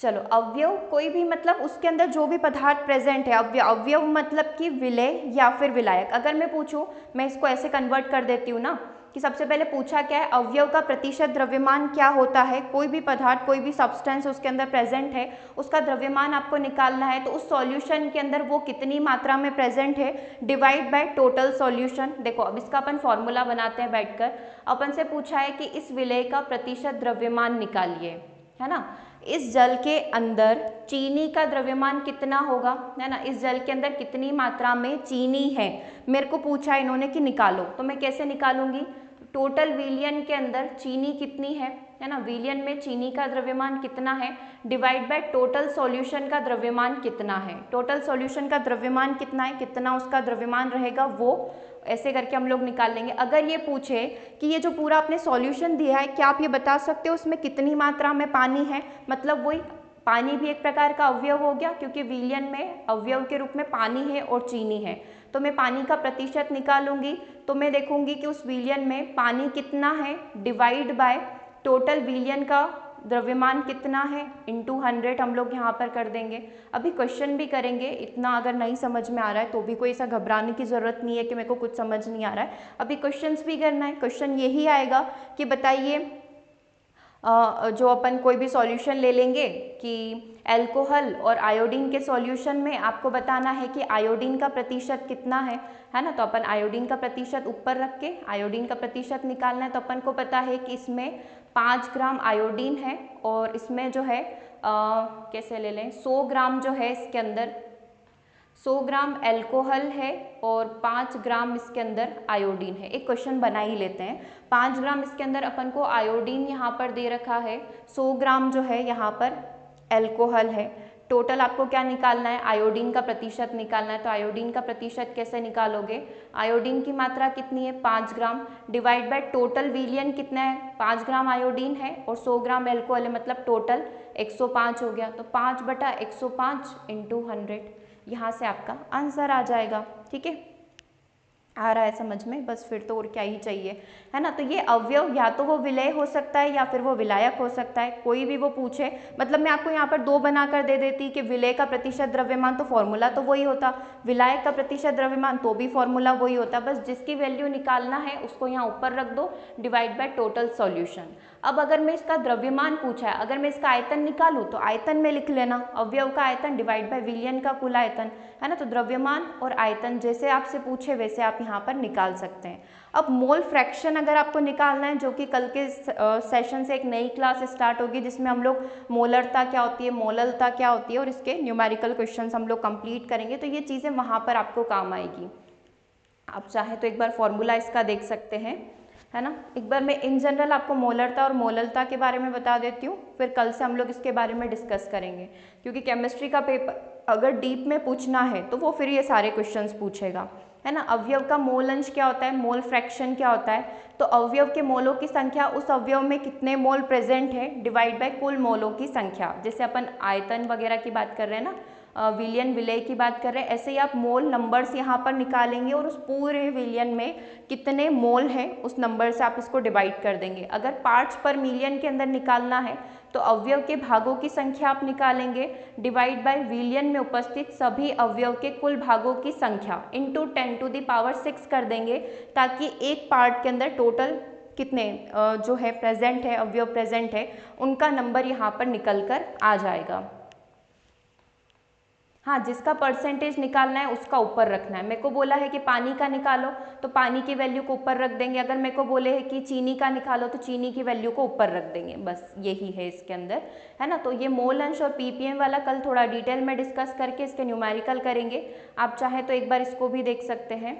चलो, अवयव कोई भी, मतलब उसके अंदर जो भी पदार्थ प्रेजेंट है, अवयव मतलब कि विलेय या फिर विलायक। अगर मैं पूछूं, मैं इसको ऐसे कन्वर्ट कर देती हूँ ना कि सबसे पहले पूछा क्या है, अवयव का प्रतिशत द्रव्यमान क्या होता है। कोई भी पदार्थ, कोई भी सब्सटेंस उसके अंदर प्रेजेंट है, उसका द्रव्यमान आपको निकालना है, तो उस सॉल्यूशन के अंदर वो कितनी मात्रा में प्रेजेंट है डिवाइड बाय टोटल सॉल्यूशन। देखो, अब इसका अपन फॉर्मूला बनाते हैं बैठकर। अपन से पूछा है कि इस विलेय का प्रतिशत द्रव्यमान निकालिए, है ना। इस जल के अंदर चीनी का द्रव्यमान कितना होगा, है ना। इस जल के अंदर कितनी मात्रा में चीनी है, मेरे को पूछा इन्होंने कि निकालो, तो मैं कैसे निकालूंगी, टोटल विलियन के अंदर चीनी कितनी है ना। विलियन में चीनी का द्रव्यमान कितना है डिवाइड बाय टोटल सॉल्यूशन का द्रव्यमान कितना है। टोटल सॉल्यूशन का द्रव्यमान कितना है, कितना उसका द्रव्यमान रहेगा, वो ऐसे करके हम लोग निकाल लेंगे। अगर ये पूछे कि ये जो पूरा आपने सॉल्यूशन दिया है, क्या आप ये बता सकते हो उसमें कितनी मात्रा में पानी है, मतलब वही पानी भी एक प्रकार का अवयव हो गया, क्योंकि विलयन में अवयव के रूप में पानी है और चीनी है। तो मैं पानी का प्रतिशत निकालूंगी, तो मैं देखूंगी कि उस विलयन में पानी कितना है डिवाइड बाय टोटल विलयन का द्रव्यमान कितना है इंटू 100 हम लोग यहाँ पर कर देंगे। अभी क्वेश्चन भी करेंगे, इतना अगर नहीं समझ में आ रहा है तो भी कोई ऐसा घबराने की ज़रूरत नहीं है कि मेरे को कुछ समझ नहीं आ रहा है। अभी क्वेश्चंस भी करना है। क्वेश्चन यही आएगा कि बताइए, जो अपन कोई भी सॉल्यूशन ले लेंगे कि एल्कोहल और आयोडीन के सॉल्यूशन में आपको बताना है कि आयोडीन का प्रतिशत कितना है ना। तो अपन आयोडीन का प्रतिशत ऊपर रख के आयोडीन का प्रतिशत निकालना है। तो अपन को पता है कि इसमें 5 ग्राम आयोडीन है और इसमें जो है कैसे ले लें, 100 ग्राम जो है इसके अंदर 100 ग्राम एल्कोहल है और 5 ग्राम इसके अंदर आयोडीन है। एक क्वेश्चन बना ही लेते हैं। 5 ग्राम इसके अंदर अपन को आयोडीन यहाँ पर दे रखा है, 100 ग्राम जो है यहाँ पर एल्कोहल है। टोटल आपको क्या निकालना है, आयोडीन का प्रतिशत निकालना है। तो आयोडीन का प्रतिशत कैसे निकालोगे, आयोडीन की मात्रा कितनी है 5 ग्राम डिवाइड बाय टोटल विलियन कितना है, 5 ग्राम आयोडीन है और 100 ग्राम एल्कोहल है, मतलब टोटल 105 हो गया। तो 5/105 इंटू 100, यहाँ से आपका आंसर आ जाएगा। ठीक है, आ रहा है समझ में, बस फिर तो और क्या ही चाहिए, है ना। तो ये अवयव या तो वो विलेय हो सकता है या फिर वो विलायक हो सकता है, कोई भी वो पूछे। मतलब मैं आपको यहाँ पर 2 बनाकर दे देती कि विलेय का प्रतिशत द्रव्यमान तो फॉर्मूला तो वही होता, विलायक का प्रतिशत द्रव्यमान तो भी फॉर्मूला वही होता, बस जिसकी वैल्यू निकालना है उसको यहाँ ऊपर रख दो डिवाइड बाय टोटल सॉल्यूशन। अब अगर मैं इसका द्रव्यमान पूछा है, अगर मैं इसका आयतन निकालूँ तो आयतन में लिख लेना, अवयव का आयतन डिवाइड बाय विलयन का कुल आयतन, है ना। तो द्रव्यमान और आयतन जैसे आपसे पूछे वैसे आप यहाँ पर निकाल सकते हैं। अब मोल फ्रैक्शन अगर आपको निकालना है, जो कि कल के सेशन से एक नई क्लास स्टार्ट होगी जिसमें हम लोग मोलरता क्या होती है, मोललता क्या होती है और इसके न्यूमेरिकल क्वेश्चंस हम लोग कंप्लीट करेंगे, तो ये चीज़ें वहाँ पर आपको काम आएगी। आप चाहे तो एक बार फॉर्मूला इसका देख सकते हैं, है ना। एक बार मैं इन जनरल आपको मोलरता और मोललता के बारे में बता देती हूँ, फिर कल से हम लोग इसके बारे में डिस्कस करेंगे, क्योंकि केमिस्ट्री का पेपर अगर डीप में पूछना है तो वो फिर ये सारे क्वेश्चंस पूछेगा, है ना। अवयव का मोल अंश क्या होता है, मोल फ्रैक्शन क्या होता है, तो अवयव के मोलों की संख्या उस अवयव में कितने मोल प्रेजेंट है डिवाइड बाय कुल मोलों की संख्या। जैसे अपन आयतन वगैरह की बात कर रहे हैं ना, विलयन विलय की बात कर रहे हैं, ऐसे ही आप मोल नंबर्स यहाँ पर निकालेंगे और उस पूरे विलयन में कितने मोल हैं उस नंबर से आप इसको डिवाइड कर देंगे। अगर पार्ट्स पर मिलियन के अंदर निकालना है तो अवयव के भागों की संख्या आप निकालेंगे डिवाइड बाय विलयन में उपस्थित सभी अवयव के कुल भागों की संख्या इंटू 10⁶ कर देंगे, ताकि एक पार्ट के अंदर टोटल कितने जो है प्रेजेंट है, अवयव प्रेजेंट है, उनका नंबर यहाँ पर निकल कर आ जाएगा। हाँ, जिसका परसेंटेज निकालना है उसका ऊपर रखना है। मेरे को बोला है कि पानी का निकालो तो पानी की वैल्यू को ऊपर रख देंगे, अगर मेरे को बोले है कि चीनी का निकालो तो चीनी की वैल्यू को ऊपर रख देंगे, बस यही है इसके अंदर, है ना। तो ये मोल अंश और पीपीएम वाला कल थोड़ा डिटेल में डिस्कस करके इसके न्यूमेरिकल करेंगे। आप चाहे तो एक बार इसको भी देख सकते हैं।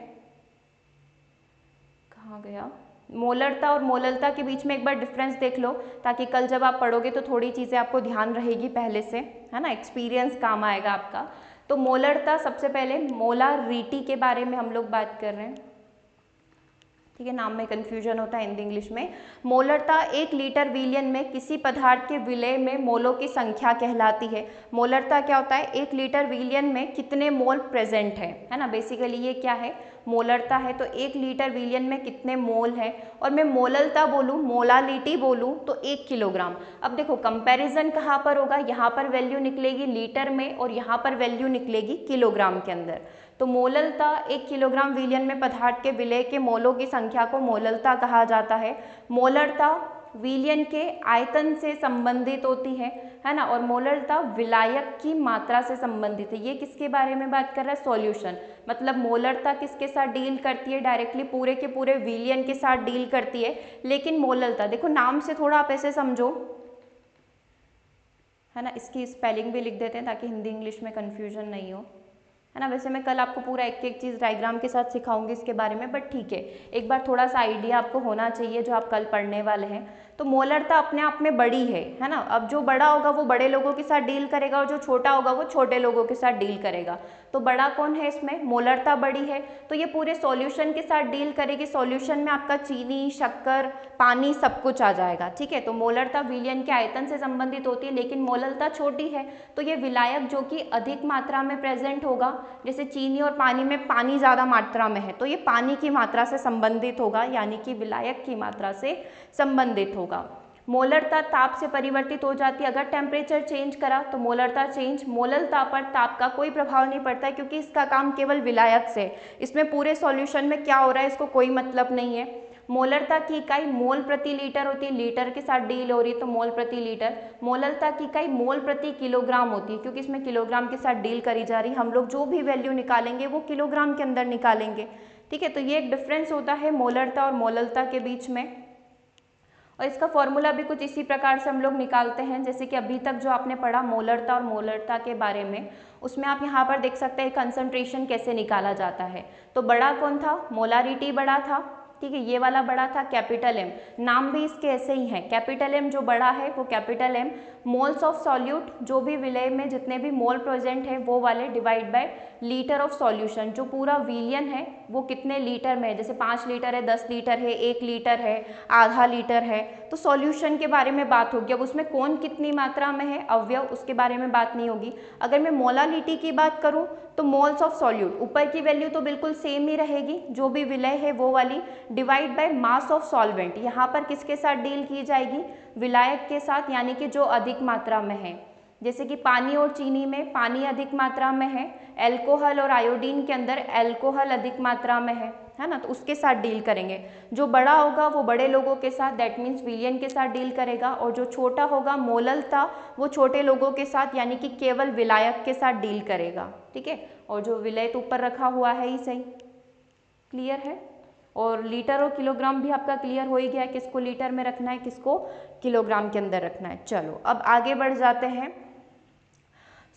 कहाँ गया, मोलरता और मोललता के बीच में एक बार डिफरेंस देख लो, ताकि कल जब आप पढ़ोगे तो थोड़ी चीज़ें आपको ध्यान रहेगी पहले से, है ना, एक्सपीरियंस काम आएगा आपका। तो मोलरता, सबसे पहले मोलारिटी के बारे में हम लोग बात कर रहे हैं, ठीक है, नाम में कन्फ्यूजन होता है हिंदी इंग्लिश में। मोलरता 1 लीटर विलयन में किसी पदार्थ के विलय में मोलों की संख्या कहलाती है। मोलरता क्या होता है, 1 लीटर विलयन में कितने मोल प्रेजेंट है ना, बेसिकली ये क्या है, मोलरता है। तो 1 लीटर विलयन में कितने मोल है, और मैं मोललता बोलूँ, मोलालिटी बोलूँ तो 1 किलोग्राम। अब देखो कंपैरिजन कहाँ पर होगा, यहाँ पर वैल्यू निकलेगी लीटर में और यहाँ पर वैल्यू निकलेगी किलोग्राम के अंदर। तो मोललता 1 किलोग्राम विलयन में पदार्थ के विलय के मोलों की संख्या को मोललता कहा जाता है। मोलरता विलयन के आयतन से संबंधित होती है ना, और मोलरता विलायक की मात्रा से संबंधित है। ये किसके बारे में बात कर रहा है, सॉल्यूशन। मतलब मोलरता किसके साथ डील करती है, डायरेक्टली पूरे के पूरे विलयन के साथ डील करती है, लेकिन मोललता देखो नाम से थोड़ा आप ऐसे समझो, है ना। इसकी स्पेलिंग भी लिख देते हैं ताकि हिंदी इंग्लिश में कन्फ्यूजन नहीं हो, है ना। वैसे मैं कल आपको पूरा एक एक चीज़ डायग्राम के साथ सिखाऊंगी इसके बारे में, बट ठीक है, एक बार थोड़ा सा आइडिया आपको होना चाहिए जो आप कल पढ़ने वाले हैं। तो मोलरता अपने आप में बड़ी है ना। अब जो बड़ा होगा वो बड़े लोगों के साथ डील करेगा और जो छोटा होगा वो छोटे लोगों के साथ डील करेगा। तो बड़ा कौन है इसमें, मोलरता बड़ी है, तो ये पूरे सॉल्यूशन के साथ डील करेगी। सॉल्यूशन में आपका चीनी, शक्कर, पानी सब कुछ आ जाएगा, ठीक है। तो मोलरता विलयन के आयतन से संबंधित होती है, लेकिन मोललता छोटी है, तो ये विलायक जो कि अधिक मात्रा में प्रेजेंट होगा, जैसे चीनी और पानी में पानी ज़्यादा मात्रा में है तो ये पानी की मात्रा से संबंधित होगा, यानी कि विलायक की मात्रा से संबंधित होगा। मोलरता ताप से परिवर्तित हो जाती है, अगर टेम्परेचर चेंज करा तो मोलरता चेंज। मोललता पर ताप का कोई प्रभाव नहीं पड़ता है, क्योंकि इसका काम केवल विलायक से, इसमें पूरे सॉल्यूशन में क्या हो रहा है इसको कोई मतलब नहीं है। मोलरता की इकाई मोल प्रति लीटर होती है, लीटर के साथ डील हो रही है तो मोल प्रति लीटर। मोललता की इकाई मोल प्रति किलोग्राम होती है, क्योंकि इसमें किलोग्राम के साथ डील करी जा रही है। हम लोग जो भी वैल्यू निकालेंगे वो किलोग्राम के अंदर निकालेंगे, ठीक है। तो ये एक डिफरेंस होता है मोलरता और मोललता के बीच में, और इसका फॉर्मूला भी कुछ इसी प्रकार से हम लोग निकालते हैं, जैसे कि अभी तक जो आपने पढ़ा मोलरता और मोलरता के बारे में, उसमें आप यहाँ पर देख सकते हैं कंसंट्रेशन कैसे निकाला जाता है। तो बड़ा कौन था, मोलारिटी बड़ा था, ठीक है, ये वाला बड़ा था कैपिटल एम, नाम भी इसके ऐसे ही हैं। कैपिटल एम जो बड़ा है वो capital M, moles of solute जो भी विलय में जितने भी मोल प्रेजेंट है वो वाले, divide by litre of solution, जो पूरा विलियन है वो कितने लीटर में है, जैसे 5 लीटर है, 10 लीटर है, 1 लीटर है, आधा लीटर है, तो सॉल्यूशन के बारे में बात होगी। अब उसमें कौन कितनी मात्रा में है अवयव, उसके बारे में बात नहीं होगी। अगर मैं मोलालिटी की बात करूँ तो मोल्स ऑफ सॉल्यूट, ऊपर की वैल्यू तो बिल्कुल सेम ही रहेगी, जो भी विलय है वो वाली, divide by mass of solvent. यहाँ पर किसके साथ डील की जाएगी, विलायक के साथ, यानी कि जो अधिक मात्रा में है। जैसे कि पानी और चीनी में पानी अधिक मात्रा में है, एल्कोहल और आयोडीन के अंदर एल्कोहल अधिक मात्रा में है ना, तो उसके साथ डील करेंगे। जो बड़ा होगा वो बड़े लोगों के साथ, दैट मीन्स विलियन के साथ डील करेगा, और जो छोटा होगा मोललता वो छोटे लोगों के साथ, यानी कि केवल विलायक के साथ डील करेगा, ठीक है। और जो विलय तो ऊपर रखा हुआ है ही सही, क्लियर है। और लीटर और किलोग्राम भी आपका क्लियर हो ही गया है, किसको लीटर में रखना है, किसको किलोग्राम के अंदर रखना है। चलो अब आगे बढ़ जाते हैं,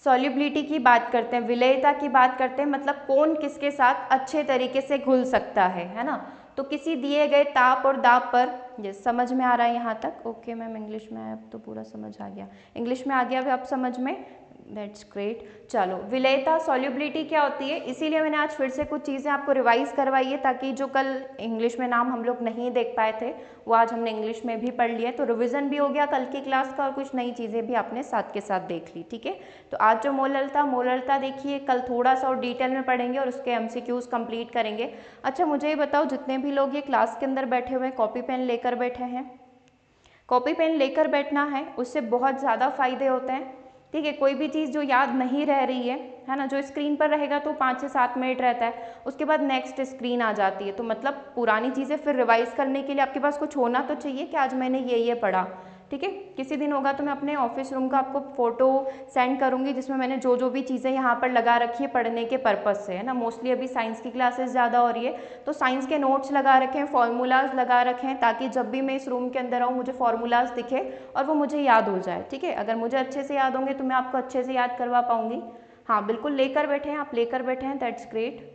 सॉल्युबिलिटी की बात करते हैं, विलयता की बात करते हैं, मतलब कौन किसके साथ अच्छे तरीके से घुल सकता है ना। तो किसी दिए गए ताप और दाब पर, ये समझ में आ रहा है यहाँ तक, ओके मैम इंग्लिश में अब तो पूरा समझ आ गया, इंग्लिश में आ गया अब समझ में, दैट्स ग्रेट। चलो, विलेयता सॉल्युबिलिटी क्या होती है, इसीलिए मैंने आज फिर से कुछ चीज़ें आपको रिवाइज करवाई है, ताकि जो कल इंग्लिश में नाम हम लोग नहीं देख पाए थे वो आज हमने इंग्लिश में भी पढ़ लिया, तो रिवीजन भी हो गया कल की क्लास का और कुछ नई चीज़ें भी आपने साथ के साथ देख ली। ठीक है, तो आज जो मोलरता देखिए, कल थोड़ा सा और डिटेल में पढ़ेंगे और उसके MCQs कंप्लीट करेंगे। अच्छा, मुझे ये बताओ, जितने भी लोग ये क्लास के अंदर बैठे हुए हैं, कॉपी पेन लेकर बैठे हैं? कॉपी पेन लेकर बैठना है, उससे बहुत ज़्यादा फायदे होते हैं। ठीक है, कोई भी चीज़ जो याद नहीं रह रही है ना, जो स्क्रीन पर रहेगा तो 5 से 7 मिनट रहता है, उसके बाद नेक्स्ट स्क्रीन आ जाती है, तो मतलब पुरानी चीज़ें फिर रिवाइज करने के लिए आपके पास कुछ होना तो चाहिए कि आज मैंने ये पढ़ा। ठीक है, किसी दिन होगा तो मैं अपने ऑफिस रूम का आपको फ़ोटो सेंड करूँगी, जिसमें मैंने जो जो भी चीज़ें यहाँ पर लगा रखी है पढ़ने के पर्पज़ से, है ना। मोस्टली अभी साइंस की क्लासेस ज़्यादा हो रही है, तो साइंस के नोट्स लगा रखे हैं, फार्मूलाज लगा रखे हैं, ताकि जब भी मैं इस रूम के अंदर आऊँ मुझे फार्मूलाज दिखे और वो मुझे याद हो जाए। ठीक है, अगर मुझे अच्छे से याद होंगे तो मैं आपको अच्छे से याद करवा पाऊँगी। हाँ बिल्कुल, लेकर बैठे हैं आप, लेकर बैठे हैं, दैट्स ग्रेट।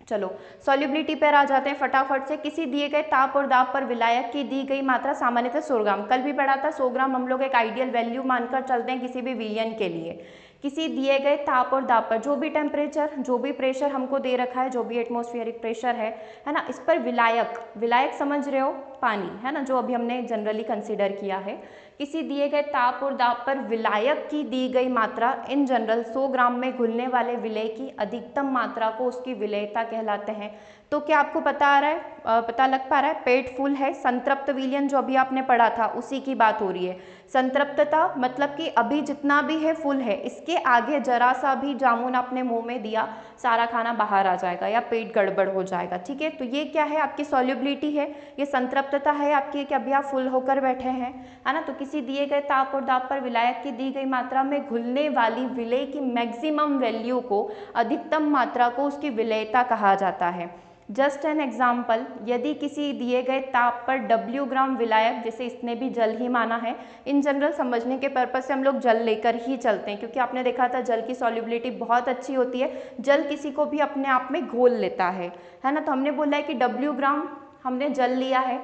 चलो, सॉल्युबिलिटी पर आ जाते हैं फटाफट से। किसी दिए गए ताप और दाब पर विलायक की दी गई मात्रा सामान्यतः 100 ग्राम, कल भी पढ़ा था 100 ग्राम हम लोग एक आइडियल वैल्यू मानकर चलते हैं किसी भी विलयन के लिए। किसी दिए गए ताप और दाब पर, जो भी टेम्परेचर, जो भी प्रेशर हमको दे रखा है, जो भी एटमॉस्फेरिक प्रेशर है ना, इस पर विलायक समझ रहे हो, पानी, है ना, जो अभी हमने जनरली कंसिडर किया है। किसी दिए गए ताप और दाब पर विलायक की दी गई मात्रा इन जनरल 100 ग्राम में घुलने वाले विलेय की अधिकतम मात्रा को उसकी विलेयता कहलाते हैं। तो क्या आपको पता लग पा रहा है? पेट फुल है, संतृप्त विलयन जो अभी आपने पढ़ा था उसी की बात हो रही है। संतृप्तता मतलब कि अभी जितना भी है फुल है, इसके आगे जरा सा भी जामुन आपने मुंह में दिया, सारा खाना बाहर आ जाएगा या पेट गड़बड़ हो जाएगा। ठीक है, तो ये क्या है? आपकी सॉल्युबिलिटी है, ये संतृप्तता है आपकी, कि अभी आप फुल होकर बैठे हैं, है ना। तो किसी दिए गए ताप और दाब पर विलायक की दी गई मात्रा में घुलने वाली विलेय की मैक्सिमम वैल्यू को, अधिकतम मात्रा को उसकी विलेयता कहा जाता है। जस्ट एन एग्जाम्पल, यदि किसी दिए गए ताप पर W ग्राम विलायक, जैसे इसने भी जल ही माना है, इन जनरल समझने के पर्पज से हम लोग जल लेकर ही चलते हैं, क्योंकि आपने देखा था जल की सॉल्युबिलिटी बहुत अच्छी होती है, जल किसी को भी अपने आप में घोल लेता है ना। तो हमने बोला है कि W ग्राम हमने जल लिया है,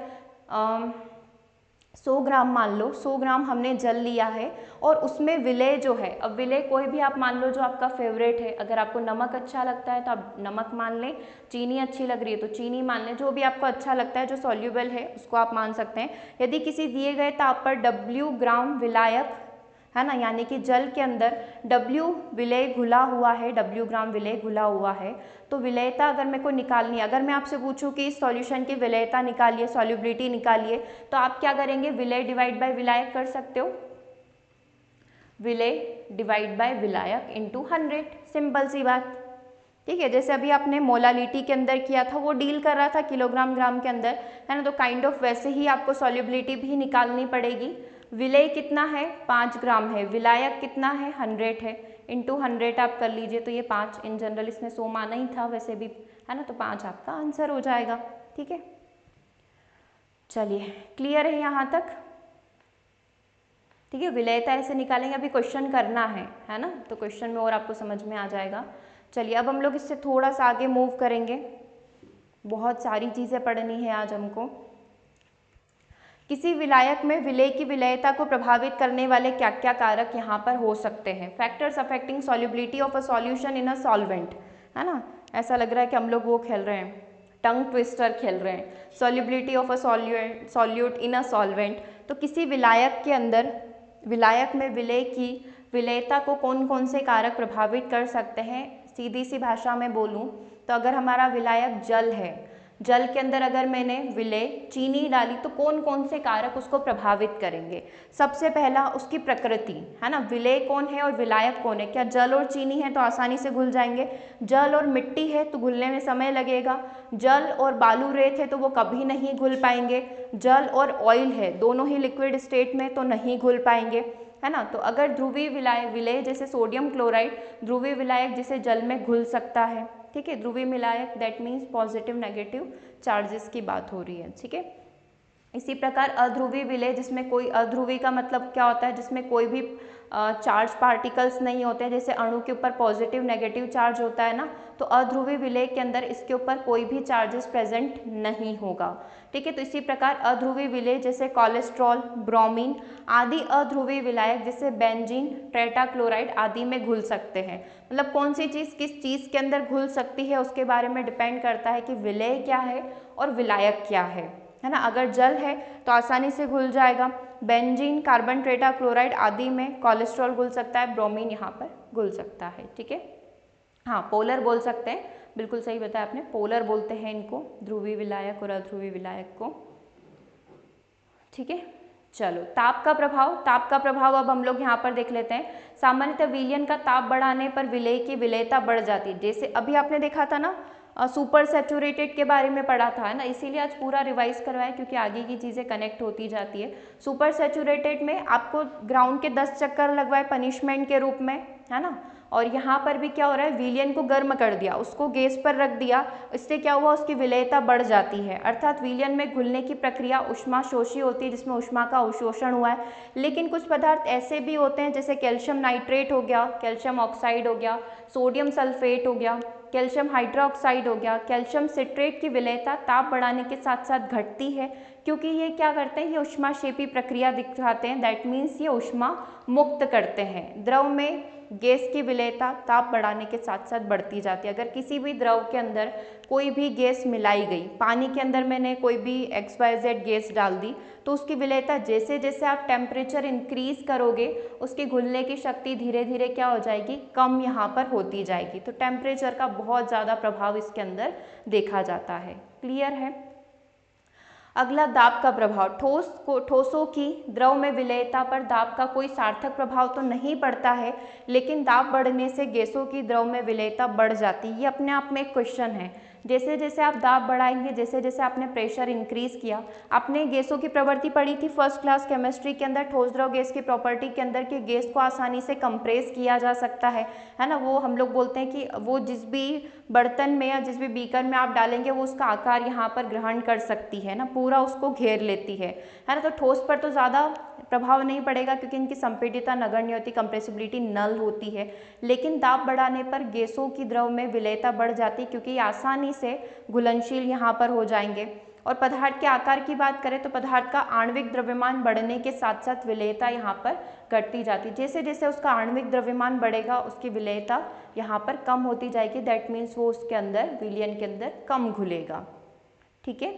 100 ग्राम मान लो, 100 ग्राम हमने जल लिया है, और उसमें विलेय जो है, अब विलेय कोई भी आप मान लो जो आपका फेवरेट है, अगर आपको नमक अच्छा लगता है तो आप नमक मान लें, चीनी अच्छी लग रही है तो चीनी मान लें, जो भी आपको अच्छा लगता है जो सॉल्यूबल है उसको आप मान सकते हैं। यदि किसी दिए गए ताप पर W ग्राम विलायक, है ना, यानी कि जल के अंदर W विलेय घुला हुआ है, W ग्राम विलेय घुला हुआ है, तो विलेयता अगर मेरे को निकालनी है, अगर मैं आपसे पूछूं कि इस सॉल्यूशन की विलेयता निकालिए, सॉल्युबिलिटी निकालिए, तो आप क्या करेंगे? विलेय डिवाइड बाय विलायक कर सकते हो, विलेय डिवाइड बाय विलायक इंटू 100, सिंपल सी बात। ठीक है, जैसे अभी आपने मोलालिटी के अंदर किया था, वो डील कर रहा था किलोग्राम ग्राम के अंदर, है ना, तो काइंड ऑफ वैसे ही आपको सॉल्युबिलिटी भी निकालनी पड़ेगी। विलेय कितना है? 5 ग्राम है, विलायक कितना है? 100 है, इंटू 100 आप कर लीजिए, तो ये 5, इन जनरल इसने 100 माना ही था वैसे भी, है ना, तो 5 आपका आंसर हो जाएगा। ठीक है, चलिए क्लियर है यहाँ तक? ठीक है, विलेयता ऐसे निकालेंगे, अभी क्वेश्चन करना है ना, तो क्वेश्चन में और आपको समझ में आ जाएगा। चलिए अब हम लोग इससे थोड़ा सा आगे मूव करेंगे, बहुत सारी चीज़ें पढ़नी है आज हमको। किसी विलायक में विलेय की विलेयता को प्रभावित करने वाले क्या क्या कारक यहाँ पर हो सकते हैं? Factors affecting solubility of a solution in a solvent, है ना, ऐसा लग रहा है कि हम लोग वो खेल रहे हैं, टंग ट्विस्टर खेल रहे हैं। Solubility of a solute in a solvent, तो किसी विलायक के अंदर, विलायक में विलेय की विलेयता को कौन कौन से कारक प्रभावित कर सकते हैं? सीधी सी भाषा में बोलूं तो अगर हमारा विलायक जल है, जल के अंदर अगर मैंने विलेय चीनी डाली, तो कौन कौन से कारक उसको प्रभावित करेंगे? सबसे पहला उसकी प्रकृति, है ना, विलेय कौन है और विलायक कौन है। क्या जल और चीनी है तो आसानी से घुल जाएंगे? जल और मिट्टी है तो घुलने में समय लगेगा। जल और बालू रेत है तो वो कभी नहीं घुल पाएंगे। जल और ऑयल है, दोनों ही लिक्विड स्टेट में, तो नहीं घुल पाएंगे, है ना। तो अगर ध्रुवीय विलेय जैसे सोडियम क्लोराइड, ध्रुवीय विलायक जिसे जल में घुल सकता है, ठीक है, ध्रुवीय विलायक that means positive negative charges की बात हो रही है। ठीक है, इसी प्रकार अध्रुवीय विलेय जिसमें कोई, अध्रुवीय का मतलब क्या होता है? जिसमें कोई भी चार्ज पार्टिकल्स नहीं होते हैं, जैसे अणु के ऊपर पॉजिटिव नेगेटिव चार्ज होता है ना, तो अध्रुवी विलेय के अंदर इसके ऊपर कोई भी चार्जेस प्रेजेंट नहीं होगा। ठीक है, तो इसी प्रकार अध्रुवी विलेय जैसे कोलेस्ट्रॉल, ब्रोमीन आदि अध्रुवी विलायक जैसे बेंजीन, टेट्राक्लोराइड आदि में घुल सकते हैं। मतलब कौन सी चीज़ किस चीज़ के अंदर घुल सकती है उसके बारे में डिपेंड करता है कि विलेय क्या है और विलायक क्या है ना। अगर जल है तो आसानी से घुल जाएगा, बेंजीन, कार्बन टेट्राक्लोराइड आदि में कोलेस्ट्रॉल घुल सकता है, ब्रोमीन यहाँ पर घुल सकता है। ठीक है, हाँ पोलर बोल सकते हैं, बिल्कुल सही बताया आपने, पोलर बोलते हैं इनको, ध्रुवी विलायक और अध्रुवी विलायक को। ठीक है, चलो ताप का प्रभाव अब हम लोग यहाँ पर देख लेते हैं। सामान्यतः विलयन का ताप बढ़ाने पर विलेय की विलेयता बढ़ जाती है। जैसे अभी आपने देखा था ना सुपर सैचुरेटेड के बारे में पढ़ा था, है ना, इसीलिए आज पूरा रिवाइज करवाया क्योंकि आगे की चीज़ें कनेक्ट होती जाती है। सुपर सैचुरेटेड में आपको ग्राउंड के 10 चक्कर लगवाए पनिशमेंट के रूप में, है ना, और यहाँ पर भी क्या हो रहा है, विलयन को गर्म कर दिया, उसको गैस पर रख दिया, इससे क्या हुआ, उसकी विलेयता बढ़ जाती है। अर्थात विलयन में घुलने की प्रक्रिया ऊष्माशोषी होती है, जिसमें ऊष्मा का अवशोषण हुआ है। लेकिन कुछ पदार्थ ऐसे भी होते हैं जैसे कैल्शियम नाइट्रेट हो गया, कैल्शियम ऑक्साइड हो गया, सोडियम सल्फेट हो गया, कैल्शियम हाइड्रोक्साइड हो गया, कैल्शियम सिट्रेट की विलेयता ताप बढ़ाने के साथ साथ घटती है, क्योंकि ये क्या करते हैं, ये ऊष्माक्षेपी प्रक्रिया दिखाते हैं। दैट मीन्स ये ऊष्मा मुक्त करते हैं। द्रव में गैस की विलेयता ताप बढ़ाने के साथ साथ बढ़ती जाती है। अगर किसी भी द्रव के अंदर कोई भी गैस मिलाई गई, पानी के अंदर मैंने कोई भी XYZ गैस डाल दी, तो उसकी विलेयता जैसे जैसे आप टेम्परेचर इंक्रीज करोगे उसकी घुलने की शक्ति धीरे धीरे क्या हो जाएगी, कम यहाँ पर होती जाएगी। तो टेम्परेचर का बहुत ज़्यादा प्रभाव इसके अंदर देखा जाता है। क्लियर है। अगला दाब का प्रभाव। ठोसों की द्रव में विलेयता पर दाब का कोई सार्थक प्रभाव तो नहीं पड़ता है, लेकिन दाब बढ़ने से गैसों की द्रव में विलेयता बढ़ जाती है। ये अपने आप में एक क्वेश्चन है। जैसे जैसे आप दाब बढ़ाएंगे, जैसे जैसे आपने प्रेशर इंक्रीज किया, आपने गैसों की प्रवृत्ति पढ़ी थी फर्स्ट क्लास केमिस्ट्री के अंदर, ठोस द्रव गैस की प्रॉपर्टी के अंदर कि गैस को आसानी से कंप्रेस किया जा सकता है ना। वो हम लोग बोलते हैं कि वो जिस भी बर्तन में या जिस भी बीकर में आप डालेंगे वो उसका आकार यहाँ पर ग्रहण कर सकती है ना, पूरा उसको घेर लेती है ना। तो ठोस पर तो ज़्यादा प्रभाव नहीं पड़ेगा क्योंकि इनकी संपीडितता नगण्य होती, कंप्रेसिबिलिटी नल होती है। लेकिन दाब बढ़ाने पर गैसों की द्रव में विलेयता बढ़ जाती क्योंकि ये आसानी से घुलनशील यहाँ पर हो जाएंगे। और पदार्थ के आकार की बात करें तो पदार्थ का आणविक द्रव्यमान बढ़ने के साथ साथ विलेयता यहाँ पर घटती जाती है। जैसे जैसे उसका आणविक द्रव्यमान बढ़ेगा उसकी विलेयता यहाँ पर कम होती जाएगी। दैट मीन्स वो उसके अंदर विलयन के अंदर कम घुलेगा। ठीक है,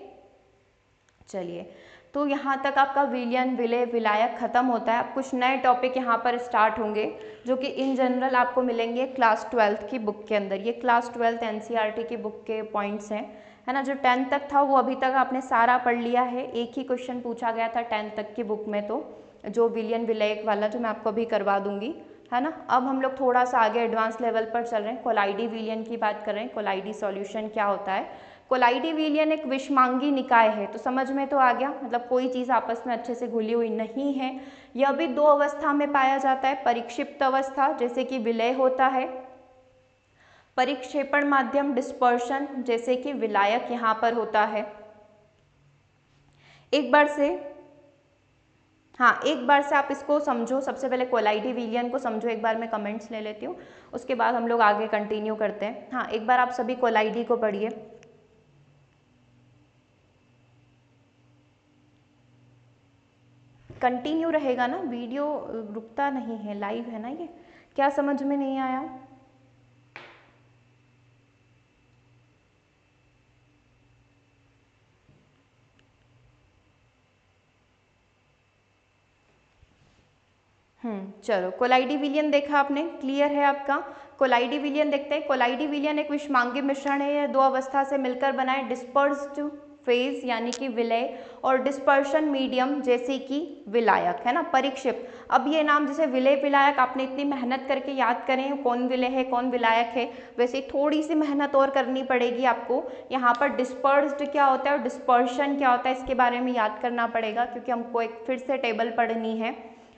चलिए तो यहाँ तक आपका विलयन, विलेय, विलायक खत्म होता है। अब कुछ नए टॉपिक यहाँ पर स्टार्ट होंगे जो कि इन जनरल आपको मिलेंगे क्लास 12th की बुक के अंदर। ये क्लास 12th NCERT की बुक के पॉइंट्स हैं, है ना। जो 10th तक था वो अभी तक आपने सारा पढ़ लिया है। एक ही क्वेश्चन पूछा गया था 10th तक की बुक में, तो जो विलयन विलायक वाला जो मैं आपको अभी करवा दूंगी, है ना। अब हम लोग थोड़ा सा आगे एडवांस लेवल पर चल रहे हैं, कोलाइडी विलयन की बात कर रहे हैं। कोलाइडी सॉल्यूशन क्या होता है। कोलाइडी विलयन एक विषमांगी निकाय है, तो समझ में तो आ गया, मतलब कोई चीज़ आपस में अच्छे से घुली हुई नहीं है। यह भी दो अवस्था में पाया जाता है, परिक्षिप्त अवस्था जैसे कि विलय होता है, परिक्षेपण माध्यम डिस्पर्शन जैसे कि विलायक यहाँ पर होता है। एक बार से आप इसको समझो। सबसे पहले कोलाइडी विलयन को समझो, एक बार मैं कमेंट्स ले लेती हूँ, उसके बाद हम लोग आगे कंटिन्यू करते हैं। हाँ, एक बार आप सभी कोलाइडी को पढ़िए। कंटिन्यू रहेगा ना, वीडियो रुकता नहीं है, लाइव है ना ये। क्या समझ में नहीं आया? चलो कोलाइडी विलयन देखा आपने, क्लियर है आपका। कोलाइडी विलयन देखते हैं। कोलाइडी विलयन एक विषमांगी मिश्रण है, यह दो अवस्था से मिलकर बना है, डिस्पर्स्ड फेज यानी कि विलय और डिस्पर्शन मीडियम जैसे कि विलायक, है ना, परिक्षेप। अब ये नाम जैसे विलय विलायक आपने इतनी मेहनत करके याद करें कौन विलय है कौन विलायक है, वैसे थोड़ी सी मेहनत और करनी पड़ेगी आपको। यहाँ पर डिस्पर्स्ड क्या होता है और डिस्पर्शन क्या होता है इसके बारे में याद करना पड़ेगा क्योंकि हमको एक फिर से टेबल पढ़नी है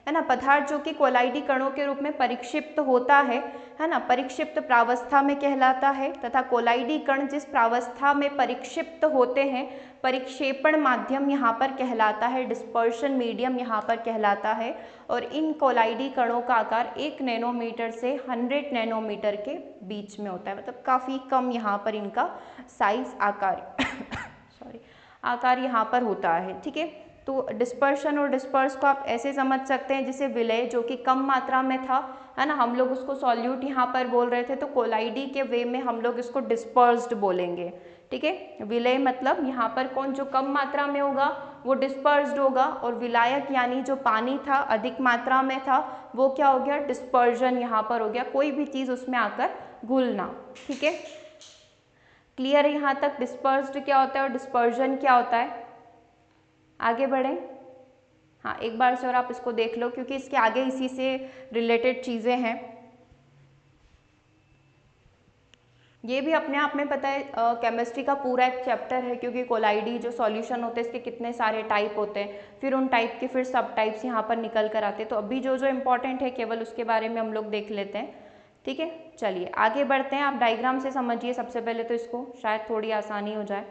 है ना, पदार्थ जो कि कोलाइडी कणों के रूप में परिक्षिप्त होता है ना, परिक्षिप्त प्रावस्था में कहलाता है, तथा कोलाइडी कण जिस प्रावस्था में परिक्षिप्त होते हैं परिक्षेपण माध्यम यहाँ पर कहलाता है, डिस्पर्शन मीडियम यहाँ पर कहलाता है। और इन कोलाइडी कणों का आकार 1 नैनोमीटर से 100 नैनोमीटर के बीच में होता है, मतलब काफ़ी कम यहाँ पर इनका साइज आकार यहाँ पर होता है। ठीक है, तो डिस्पर्शन और डिस्पर्स को आप ऐसे समझ सकते हैं, जैसे विलय जो कि कम मात्रा में था, है ना, हम लोग उसको सॉल्यूट यहाँ पर बोल रहे थे, तो कोलाइडी के वे में हम लोग इसको डिस्पर्स्ड बोलेंगे। ठीक है, विलय मतलब यहाँ पर कौन जो कम मात्रा में होगा वो डिस्पर्स्ड होगा, और विलायक यानी जो पानी था अधिक मात्रा में था वो क्या हो गया, डिस्पर्जन यहाँ पर हो गया, कोई भी चीज़ उसमें आकर घुलना। ठीक है, क्लियर है यहाँ तक डिस्पर्स्ड क्या होता है और डिस्पर्जन क्या होता है। आगे बढ़ें। हाँ, एक बार से और आप इसको देख लो क्योंकि इसके आगे इसी से रिलेटेड चीज़ें हैं। ये भी अपने आप में पता है केमिस्ट्री का पूरा एक चैप्टर है, क्योंकि कोलाइडी जो सॉल्यूशन होते हैं इसके कितने सारे टाइप होते हैं, फिर उन टाइप के फिर सब टाइप्स यहाँ पर निकल कर आते हैं। तो अभी जो जो इम्पोर्टेंट है केवल उसके बारे में हम लोग देख लेते हैं। ठीक है, चलिए आगे बढ़ते हैं। आप डायग्राम से समझिए सबसे पहले, तो इसको शायद थोड़ी आसानी हो जाए।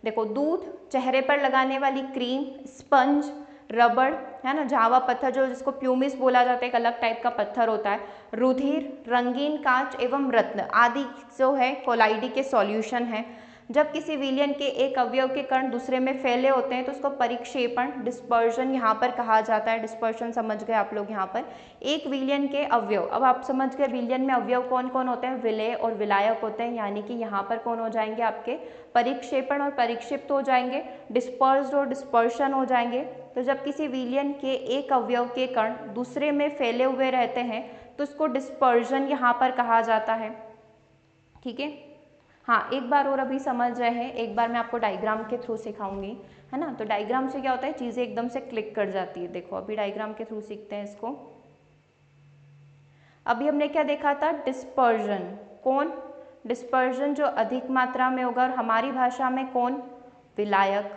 देखो, दूध, चेहरे पर लगाने वाली क्रीम, स्पंज, रबड़, है ना, जावा पत्थर जो जिसको प्यूमिस बोला जाता है, एक अलग टाइप का पत्थर होता है, रुधिर, रंगीन कांच एवं रत्न आदि जो है कोलाइडी के सॉल्यूशन है। जब किसी विलयन के एक अवयव के कण दूसरे में फैले होते हैं तो उसको परिक्षेपण, डिस्पर्शन यहाँ पर कहा जाता है। डिस्पर्शन समझ गए आप लोग यहाँ पर। एक विलयन के अवयव, अब आप समझ गए विलयन में अवयव कौन कौन होते हैं, विलय और विलायक होते हैं, यानी कि यहाँ पर कौन हो जाएंगे आपके परिक्षेपण और परिक्षिप्त हो जाएंगे, डिस्पर्स्ड और डिस्पर्शन हो जाएंगे। तो जब किसी विलयन के एक अवयव के कण दूसरे में फैले हुए रहते हैं तो उसको डिस्पर्जन यहाँ पर कहा जाता है। ठीक है, हाँ, एक बार और अभी समझ रहे हैं, एक बार मैं आपको डायग्राम के थ्रू सिखाऊंगी, है ना। तो डायग्राम से क्या होता है, चीज़ें एकदम से क्लिक कर जाती है। देखो, अभी डायग्राम के थ्रू सीखते हैं इसको। अभी हमने क्या देखा था, डिस्पर्जन। कौन, डिस्पर्जन जो अधिक मात्रा में होगा, और हमारी भाषा में कौन, विलायक,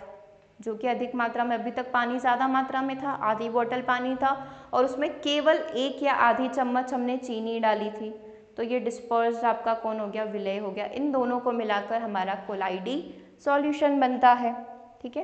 जो कि अधिक मात्रा में, अभी तक पानी ज़्यादा मात्रा में था, आधी बोतल पानी था और उसमें केवल 1 या आधी चम्मच हमने चीनी डाली थी, तो ये डिस्पर्स्ड आपका कौन हो गया, विलय हो गया। इन दोनों को मिलाकर हमारा कोलाइडी सॉल्यूशन बनता है। ठीक है,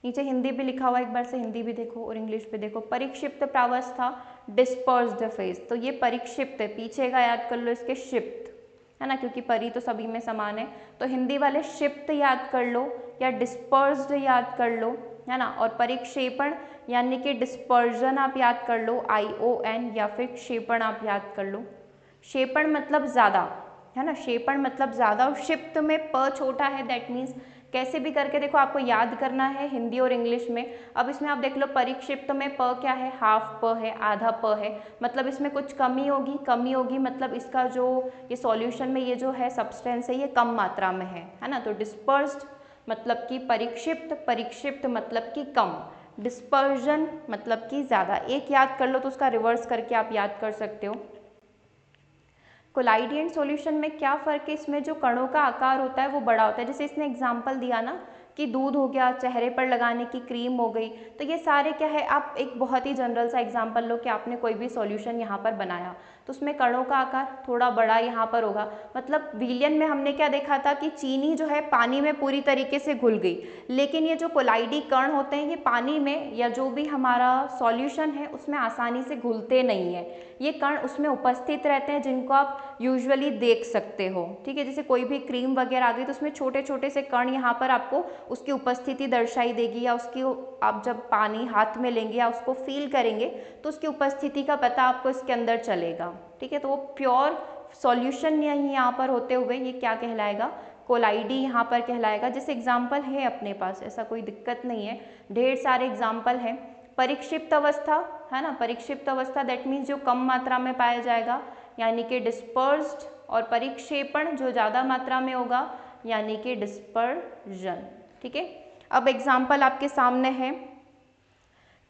नीचे हिंदी भी लिखा हुआ है, एक बार से हिंदी भी देखो और इंग्लिश भी देखो। परिक्षिप्त प्रावस्था, डिस्पर्स्ड फेज, तो ये परिक्षिप्त है, पीछे का याद कर लो इसके शिप्त, है ना, क्योंकि परी तो सभी में समान है, तो हिंदी वाले शिप्त याद कर लो या डिस्पर्स्ड याद कर लो, है ना। और परिक्षेपण यानी कि डिस्पर्जन आप याद कर लो, ION, या फिर क्षेपण आप याद कर लो। क्षेपण मतलब ज़्यादा, है ना, क्षेपण मतलब ज़्यादा, और क्षिप्त में प छोटा है, दैट मीन्स कैसे भी करके देखो आपको याद करना है हिंदी और इंग्लिश में। अब इसमें आप देख लो, परिक्षिप्त में प क्या है, हाफ प है, आधा प है, मतलब इसमें कुछ कमी होगी, मतलब इसका जो ये सॉल्यूशन में ये जो है सब्सटेंस है ये कम मात्रा में है ना। तो डिस्पर्स्ड मतलब कि परिक्षिप्त, परिक्षिप्त मतलब कि कम, डिस्पर्जन मतलब कि ज़्यादा। एक याद कर लो तो उसका रिवर्स करके आप याद कर सकते हो। कोलाइडी एंड सॉल्यूशन में क्या फ़र्क है, इसमें जो कणों का आकार होता है वो बड़ा होता है। जैसे इसने एग्जांपल दिया ना कि दूध हो गया, चेहरे पर लगाने की क्रीम हो गई, तो ये सारे क्या है, आप एक बहुत ही जनरल सा एग्जांपल लो कि आपने कोई भी सॉल्यूशन यहाँ पर बनाया तो उसमें कणों का आकार थोड़ा बड़ा यहाँ पर होगा। मतलब विलयन में हमने क्या देखा था कि चीनी जो है पानी में पूरी तरीके से घुल गई, लेकिन ये जो कोलाइडी कण होते हैं ये पानी में या जो भी हमारा सॉल्यूशन है उसमें आसानी से घुलते नहीं है। ये कण उसमें उपस्थित रहते हैं जिनको आप यूजुअली देख सकते हो। ठीक है, जैसे कोई भी क्रीम वगैरह आ गई तो उसमें छोटे छोटे से कण यहाँ पर आपको उसकी उपस्थिति दर्शाई देगी, या उसकी आप जब पानी हाथ में लेंगे या उसको फील करेंगे तो उसकी उपस्थिति का पता आपको इसके अंदर चलेगा। ठीक है, तो वो प्योर सॉल्यूशन नहीं यहाँ पर होते हुए ये क्या कहलाएगा, कोलाइडी यहाँ पर कहलाएगा। जैसे एग्जाम्पल है अपने पास, ऐसा कोई दिक्कत नहीं है, ढेर सारे एग्जाम्पल हैं। परिक्षिप्त अवस्था, है ना, परिक्षिप्त अवस्था दैट मीन्स जो कम मात्रा में पाया जाएगा यानी कि डिस्पर्स्ड, और परिक्षेपण जो ज़्यादा मात्रा में होगा यानी कि डिस्पर्जन। ठीक है, अब एग्जाम्पल आपके सामने है,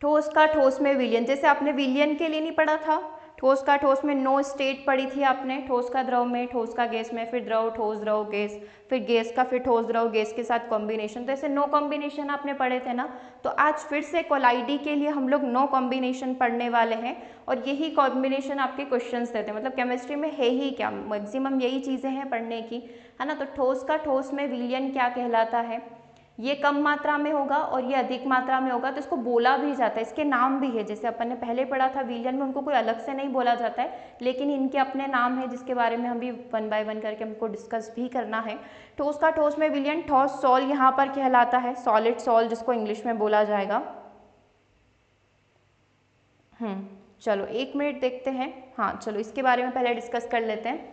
ठोस का ठोस में विलयन। जैसे आपने विलयन के लिए नहीं पढ़ा था, ठोस का ठोस में नो स्टेट पढ़ी थी आपने, ठोस का द्रव में, ठोस का गैस में, फिर द्रव, ठोस, द्रव, गैस, फिर गैस का, फिर ठोस, द्रव, गैस के साथ कॉम्बिनेशन। तो ऐसे नो कॉम्बिनेशन आपने पढ़े थे ना। तो आज फिर से कोलाइडी के लिए हम लोग नो कॉम्बिनेशन पढ़ने वाले हैं और यही कॉम्बिनेशन आपके क्वेश्चंस देते हैं। मतलब केमिस्ट्री में है ही क्या, मैक्सिमम यही चीज़ें हैं पढ़ने की, है ना। तो ठोस का ठोस में विलयन क्या कहलाता है, ये कम मात्रा में होगा और ये अधिक मात्रा में होगा, तो इसको बोला भी जाता है, इसके नाम भी है। जैसे अपन ने पहले पढ़ा था विलयन में, उनको कोई अलग से नहीं बोला जाता है, लेकिन इनके अपने नाम है जिसके बारे में हम भी वन बाय वन करके हमको डिस्कस भी करना है। ठोस का ठोस में विलयन ठोस सॉल यहाँ पर कहलाता है, सॉलिड सॉल जिसको इंग्लिश में बोला जाएगा। चलो 1 मिनट देखते हैं। हाँ चलो इसके बारे में पहले डिस्कस कर लेते हैं।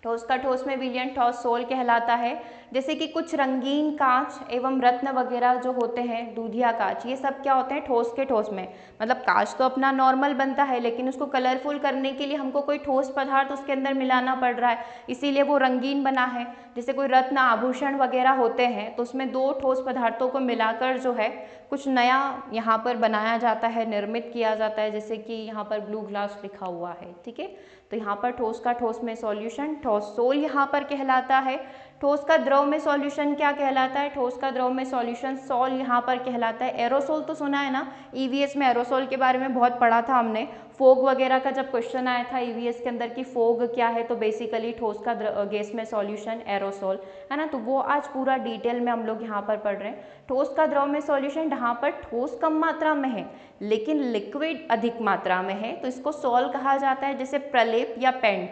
ठोस का ठोस में विलयन ठोस सोल कहलाता है। जैसे कि कुछ रंगीन कांच एवं रत्न वगैरह जो होते हैं, दूधिया कांच, ये सब क्या होते हैं ठोस के ठोस में। मतलब कांच तो अपना नॉर्मल बनता है, लेकिन उसको कलरफुल करने के लिए हमको कोई ठोस पदार्थ उसके अंदर मिलाना पड़ रहा है, इसीलिए वो रंगीन बना है। जैसे कोई रत्न आभूषण वगैरह होते हैं तो उसमें 2 ठोस पदार्थों को मिलाकर जो है कुछ नया यहाँ पर बनाया जाता है, निर्मित किया जाता है। जैसे कि यहाँ पर ब्लू ग्लास लिखा हुआ है, ठीक है। तो यहाँ पर ठोस का ठोस में सॉल्यूशन ठोस सोल यहाँ पर कहलाता है। ठोस का द्रव में सॉल्यूशन क्या कहलाता है, ठोस का द्रव में सॉल्यूशन सॉल यहाँ पर कहलाता है। एरोसोल तो सुना है ना, ईवीएस में एरोसोल के बारे में बहुत पढ़ा था हमने। फोग वगैरह का जब क्वेश्चन आया था ईवीएस के अंदर कि फोग क्या है, तो बेसिकली ठोस का गैस में सॉल्यूशन एरोसोल, है ना। तो वो आज पूरा डिटेल में हम लोग यहाँ पर पढ़ रहे हैं। ठोस का द्रव में सॉल्यूशन, जहाँ पर ठोस कम मात्रा में है लेकिन लिक्विड अधिक मात्रा में है, तो इसको सॉल कहा जाता है। जैसे प्रलेप या पेंट,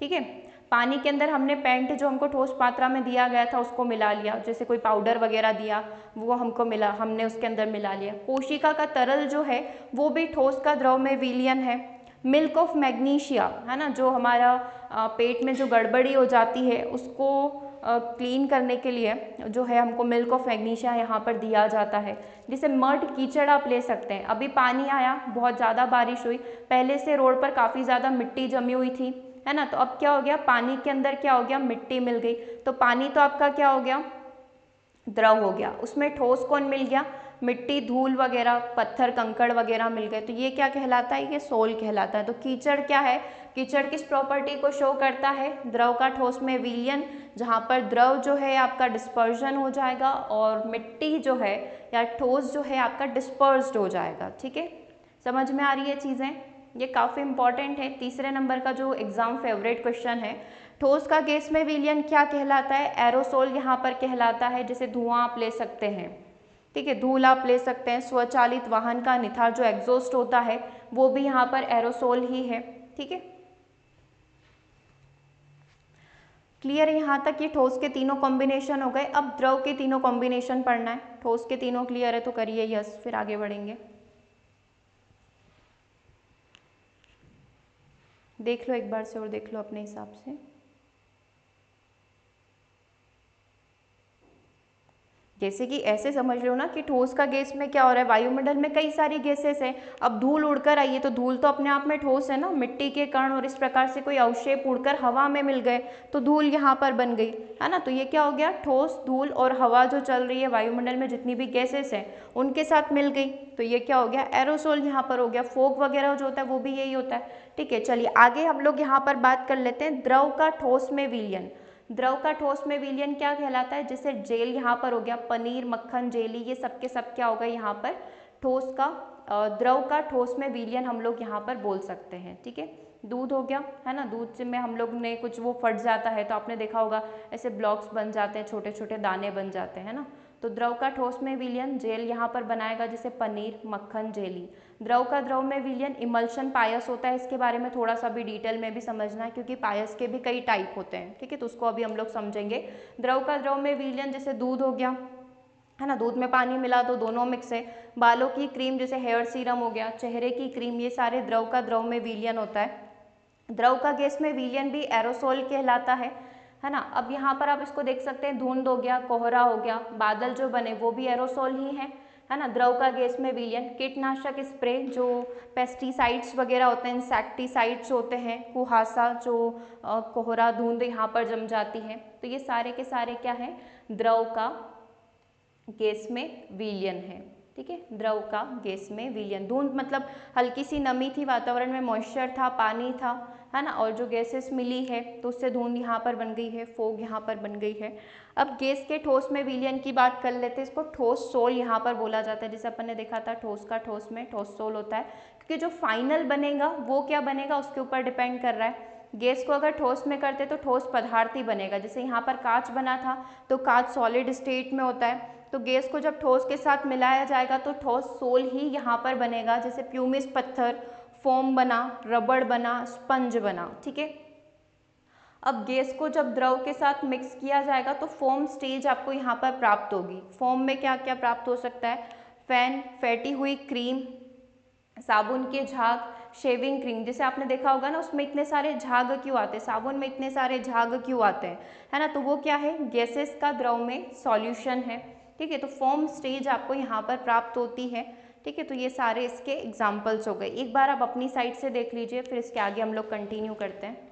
ठीक है। पानी के अंदर हमने पेंट जो हमको ठोस मात्रा में दिया गया था उसको मिला लिया, जैसे कोई पाउडर वगैरह दिया वो हमको मिला, हमने उसके अंदर मिला लिया। कोशिका का तरल जो है वो भी ठोस का द्रव में विलयन है। मिल्क ऑफ मैग्नीशिया, है ना, जो हमारा पेट में जो गड़बड़ी हो जाती है उसको क्लीन करने के लिए जो है हमको मिल्क ऑफ मैग्नीशिया यहाँ पर दिया जाता है। जिसे मड, कीचड़ आप ले सकते हैं। अभी पानी आया, बहुत ज़्यादा बारिश हुई, पहले से रोड पर काफ़ी ज़्यादा मिट्टी जमी हुई थी, है ना। तो अब क्या हो गया, पानी के अंदर क्या हो गया, मिट्टी मिल गई। तो पानी तो आपका क्या हो गया, द्रव हो गया। उसमें ठोस कौन मिल गया, मिट्टी, धूल वगैरह, पत्थर, कंकड़ वगैरह मिल गए। तो ये क्या कहलाता है, ये सोल कहलाता है। तो कीचड़ क्या है, कीचड़ किस प्रॉपर्टी को शो करता है, द्रव का ठोस में विलयन, जहाँ पर द्रव जो है आपका डिस्पर्जन हो जाएगा और मिट्टी जो है या ठोस जो है आपका डिस्पर्स्ड हो जाएगा, ठीक है। समझ में आ रही है चीज़ें, ये काफ़ी इंपॉर्टेंट है। तीसरे नंबर का जो एग्जाम फेवरेट क्वेश्चन है, ठोस का गैस में विलयन क्या कहलाता है, एरोसोल यहाँ पर कहलाता है। जैसे धुआं आप ले सकते हैं, ठीक है, धूल आप ले सकते हैं, स्वचालित वाहन का निथार जो एग्जॉस्ट होता है वो भी यहाँ पर एरोसोल ही है, ठीक है। क्लियर है यहाँ तक, ये ठोस के तीनों कॉम्बिनेशन हो गए। अब द्रव के तीनों कॉम्बिनेशन पढ़ना है। ठोस के तीनों क्लियर है तो करिए यस, फिर आगे बढ़ेंगे। देख लो एक बार से और देख लो अपने हिसाब से। जैसे कि ऐसे समझ लो ना कि ठोस का गैस में क्या हो रहा है, वायुमंडल में कई सारी गैसेस हैं। अब धूल उड़कर आई है तो धूल तो अपने आप में ठोस है ना, मिट्टी के कण और इस प्रकार से कोई अवशेप उड़कर हवा में मिल गए तो धूल यहाँ पर बन गई, है ना। तो ये क्या हो गया, ठोस, धूल और हवा जो चल रही है वायुमंडल में जितनी भी गैसेस हैं उनके साथ मिल गई, तो ये क्या हो गया, एरोसोल यहाँ पर हो गया। फोग वगैरह जो होता है वो भी यही होता है, ठीक है। चलिए आगे हम लोग यहाँ पर बात कर लेते हैं द्रव का ठोस में विलयन। द्रव का ठोस में विलयन क्या कहलाता है, जैसे जेल यहाँ पर हो गया, पनीर, मक्खन, जेली, ये सब के सब क्या हो गए यहाँ पर ठोस का, द्रव का ठोस में विलयन हम लोग यहाँ पर बोल सकते हैं, ठीक है। दूध हो गया, है ना, दूध से में हम लोग ने कुछ वो फट जाता है तो आपने देखा होगा ऐसे ब्लॉक्स बन जाते हैं, छोटे छोटे दाने बन जाते हैं, है ना। तो द्रव का ठोस में विलयन जेल यहाँ पर बनाएगा, जैसे पनीर, मक्खन, जेली। द्रव का द्रव में विलयन इमल्शन पायस होता है, इसके बारे में थोड़ा सा भी डिटेल में भी समझना है क्योंकि पायस के भी कई टाइप होते हैं, ठीक है। तो उसको अभी हम लोग समझेंगे। द्रव का द्रव में विलयन जैसे दूध हो गया, है ना, दूध में पानी मिला तो दोनों मिक्स है। बालों की क्रीम जैसे हेयर सीरम हो गया, चेहरे की क्रीम, ये सारे द्रव का द्रव में विलयन होता है। द्रव का गैस में विलयन भी एरोसोल कहलाता है ना। अब यहाँ पर आप इसको देख सकते हैं, धुंध हो गया, कोहरा हो गया, बादल जो बने वो भी एरोसोल ही है ना। द्रव का गैस में विलयन कीटनाशक स्प्रे, जो पेस्टिसाइड्स वगैरह होते हैं, इंसेक्टिसाइड्स होते हैं, कुहासा, जो कोहरा, धुंध यहाँ पर जम जाती है, तो ये सारे के सारे क्या है, द्रव का गैस में विलयन है। ठीक है, द्रव का गैस में विलयन। धुंध मतलब हल्की सी नमी थी, वातावरण में मॉइस्चर था, पानी था, है ना, और जो गैसेस मिली है तो उससे धुंध यहाँ पर बन गई है, फोग यहाँ पर बन गई है। अब गैस के ठोस में विलयन की बात कर लेते हैं। इसको ठोस सोल यहाँ पर बोला जाता है, जैसे अपन ने देखा था ठोस का ठोस में ठोस सोल होता है, क्योंकि जो फाइनल बनेगा वो क्या बनेगा उसके ऊपर डिपेंड कर रहा है। गैस को अगर ठोस में करते तो ठोस पदार्थ ही बनेगा। जैसे यहाँ पर कांच बना था तो कांच सॉलिड स्टेट में होता है, तो गैस को जब ठोस के साथ मिलाया जाएगा तो ठोस सोल ही यहाँ पर बनेगा। जैसे प्यूमिस पत्थर, फोम बना, रबड़ बना, स्पंज बना। ठीक है, अब गैस को जब द्रव के साथ मिक्स किया जाएगा तो फोम स्टेज आपको यहाँ पर प्राप्त होगी। फोम में क्या क्या प्राप्त हो सकता है? फैन, फैटी हुई क्रीम, साबुन के झाग, शेविंग क्रीम। जैसे आपने देखा होगा ना, उसमें इतने सारे झाग क्यों आते हैं, साबुन में इतने सारे झाग क्यों आते हैं, है ना, तो वो क्या है, गैसेस का द्रव में सॉल्यूशन है। ठीक है, तो फोम स्टेज आपको यहाँ पर प्राप्त होती है। ठीक है, तो ये सारे इसके एग्जाम्पल्स हो गए। एक बार आप अपनी साइड से देख लीजिए, फिर इसके आगे हम लोग कंटिन्यू करते हैं।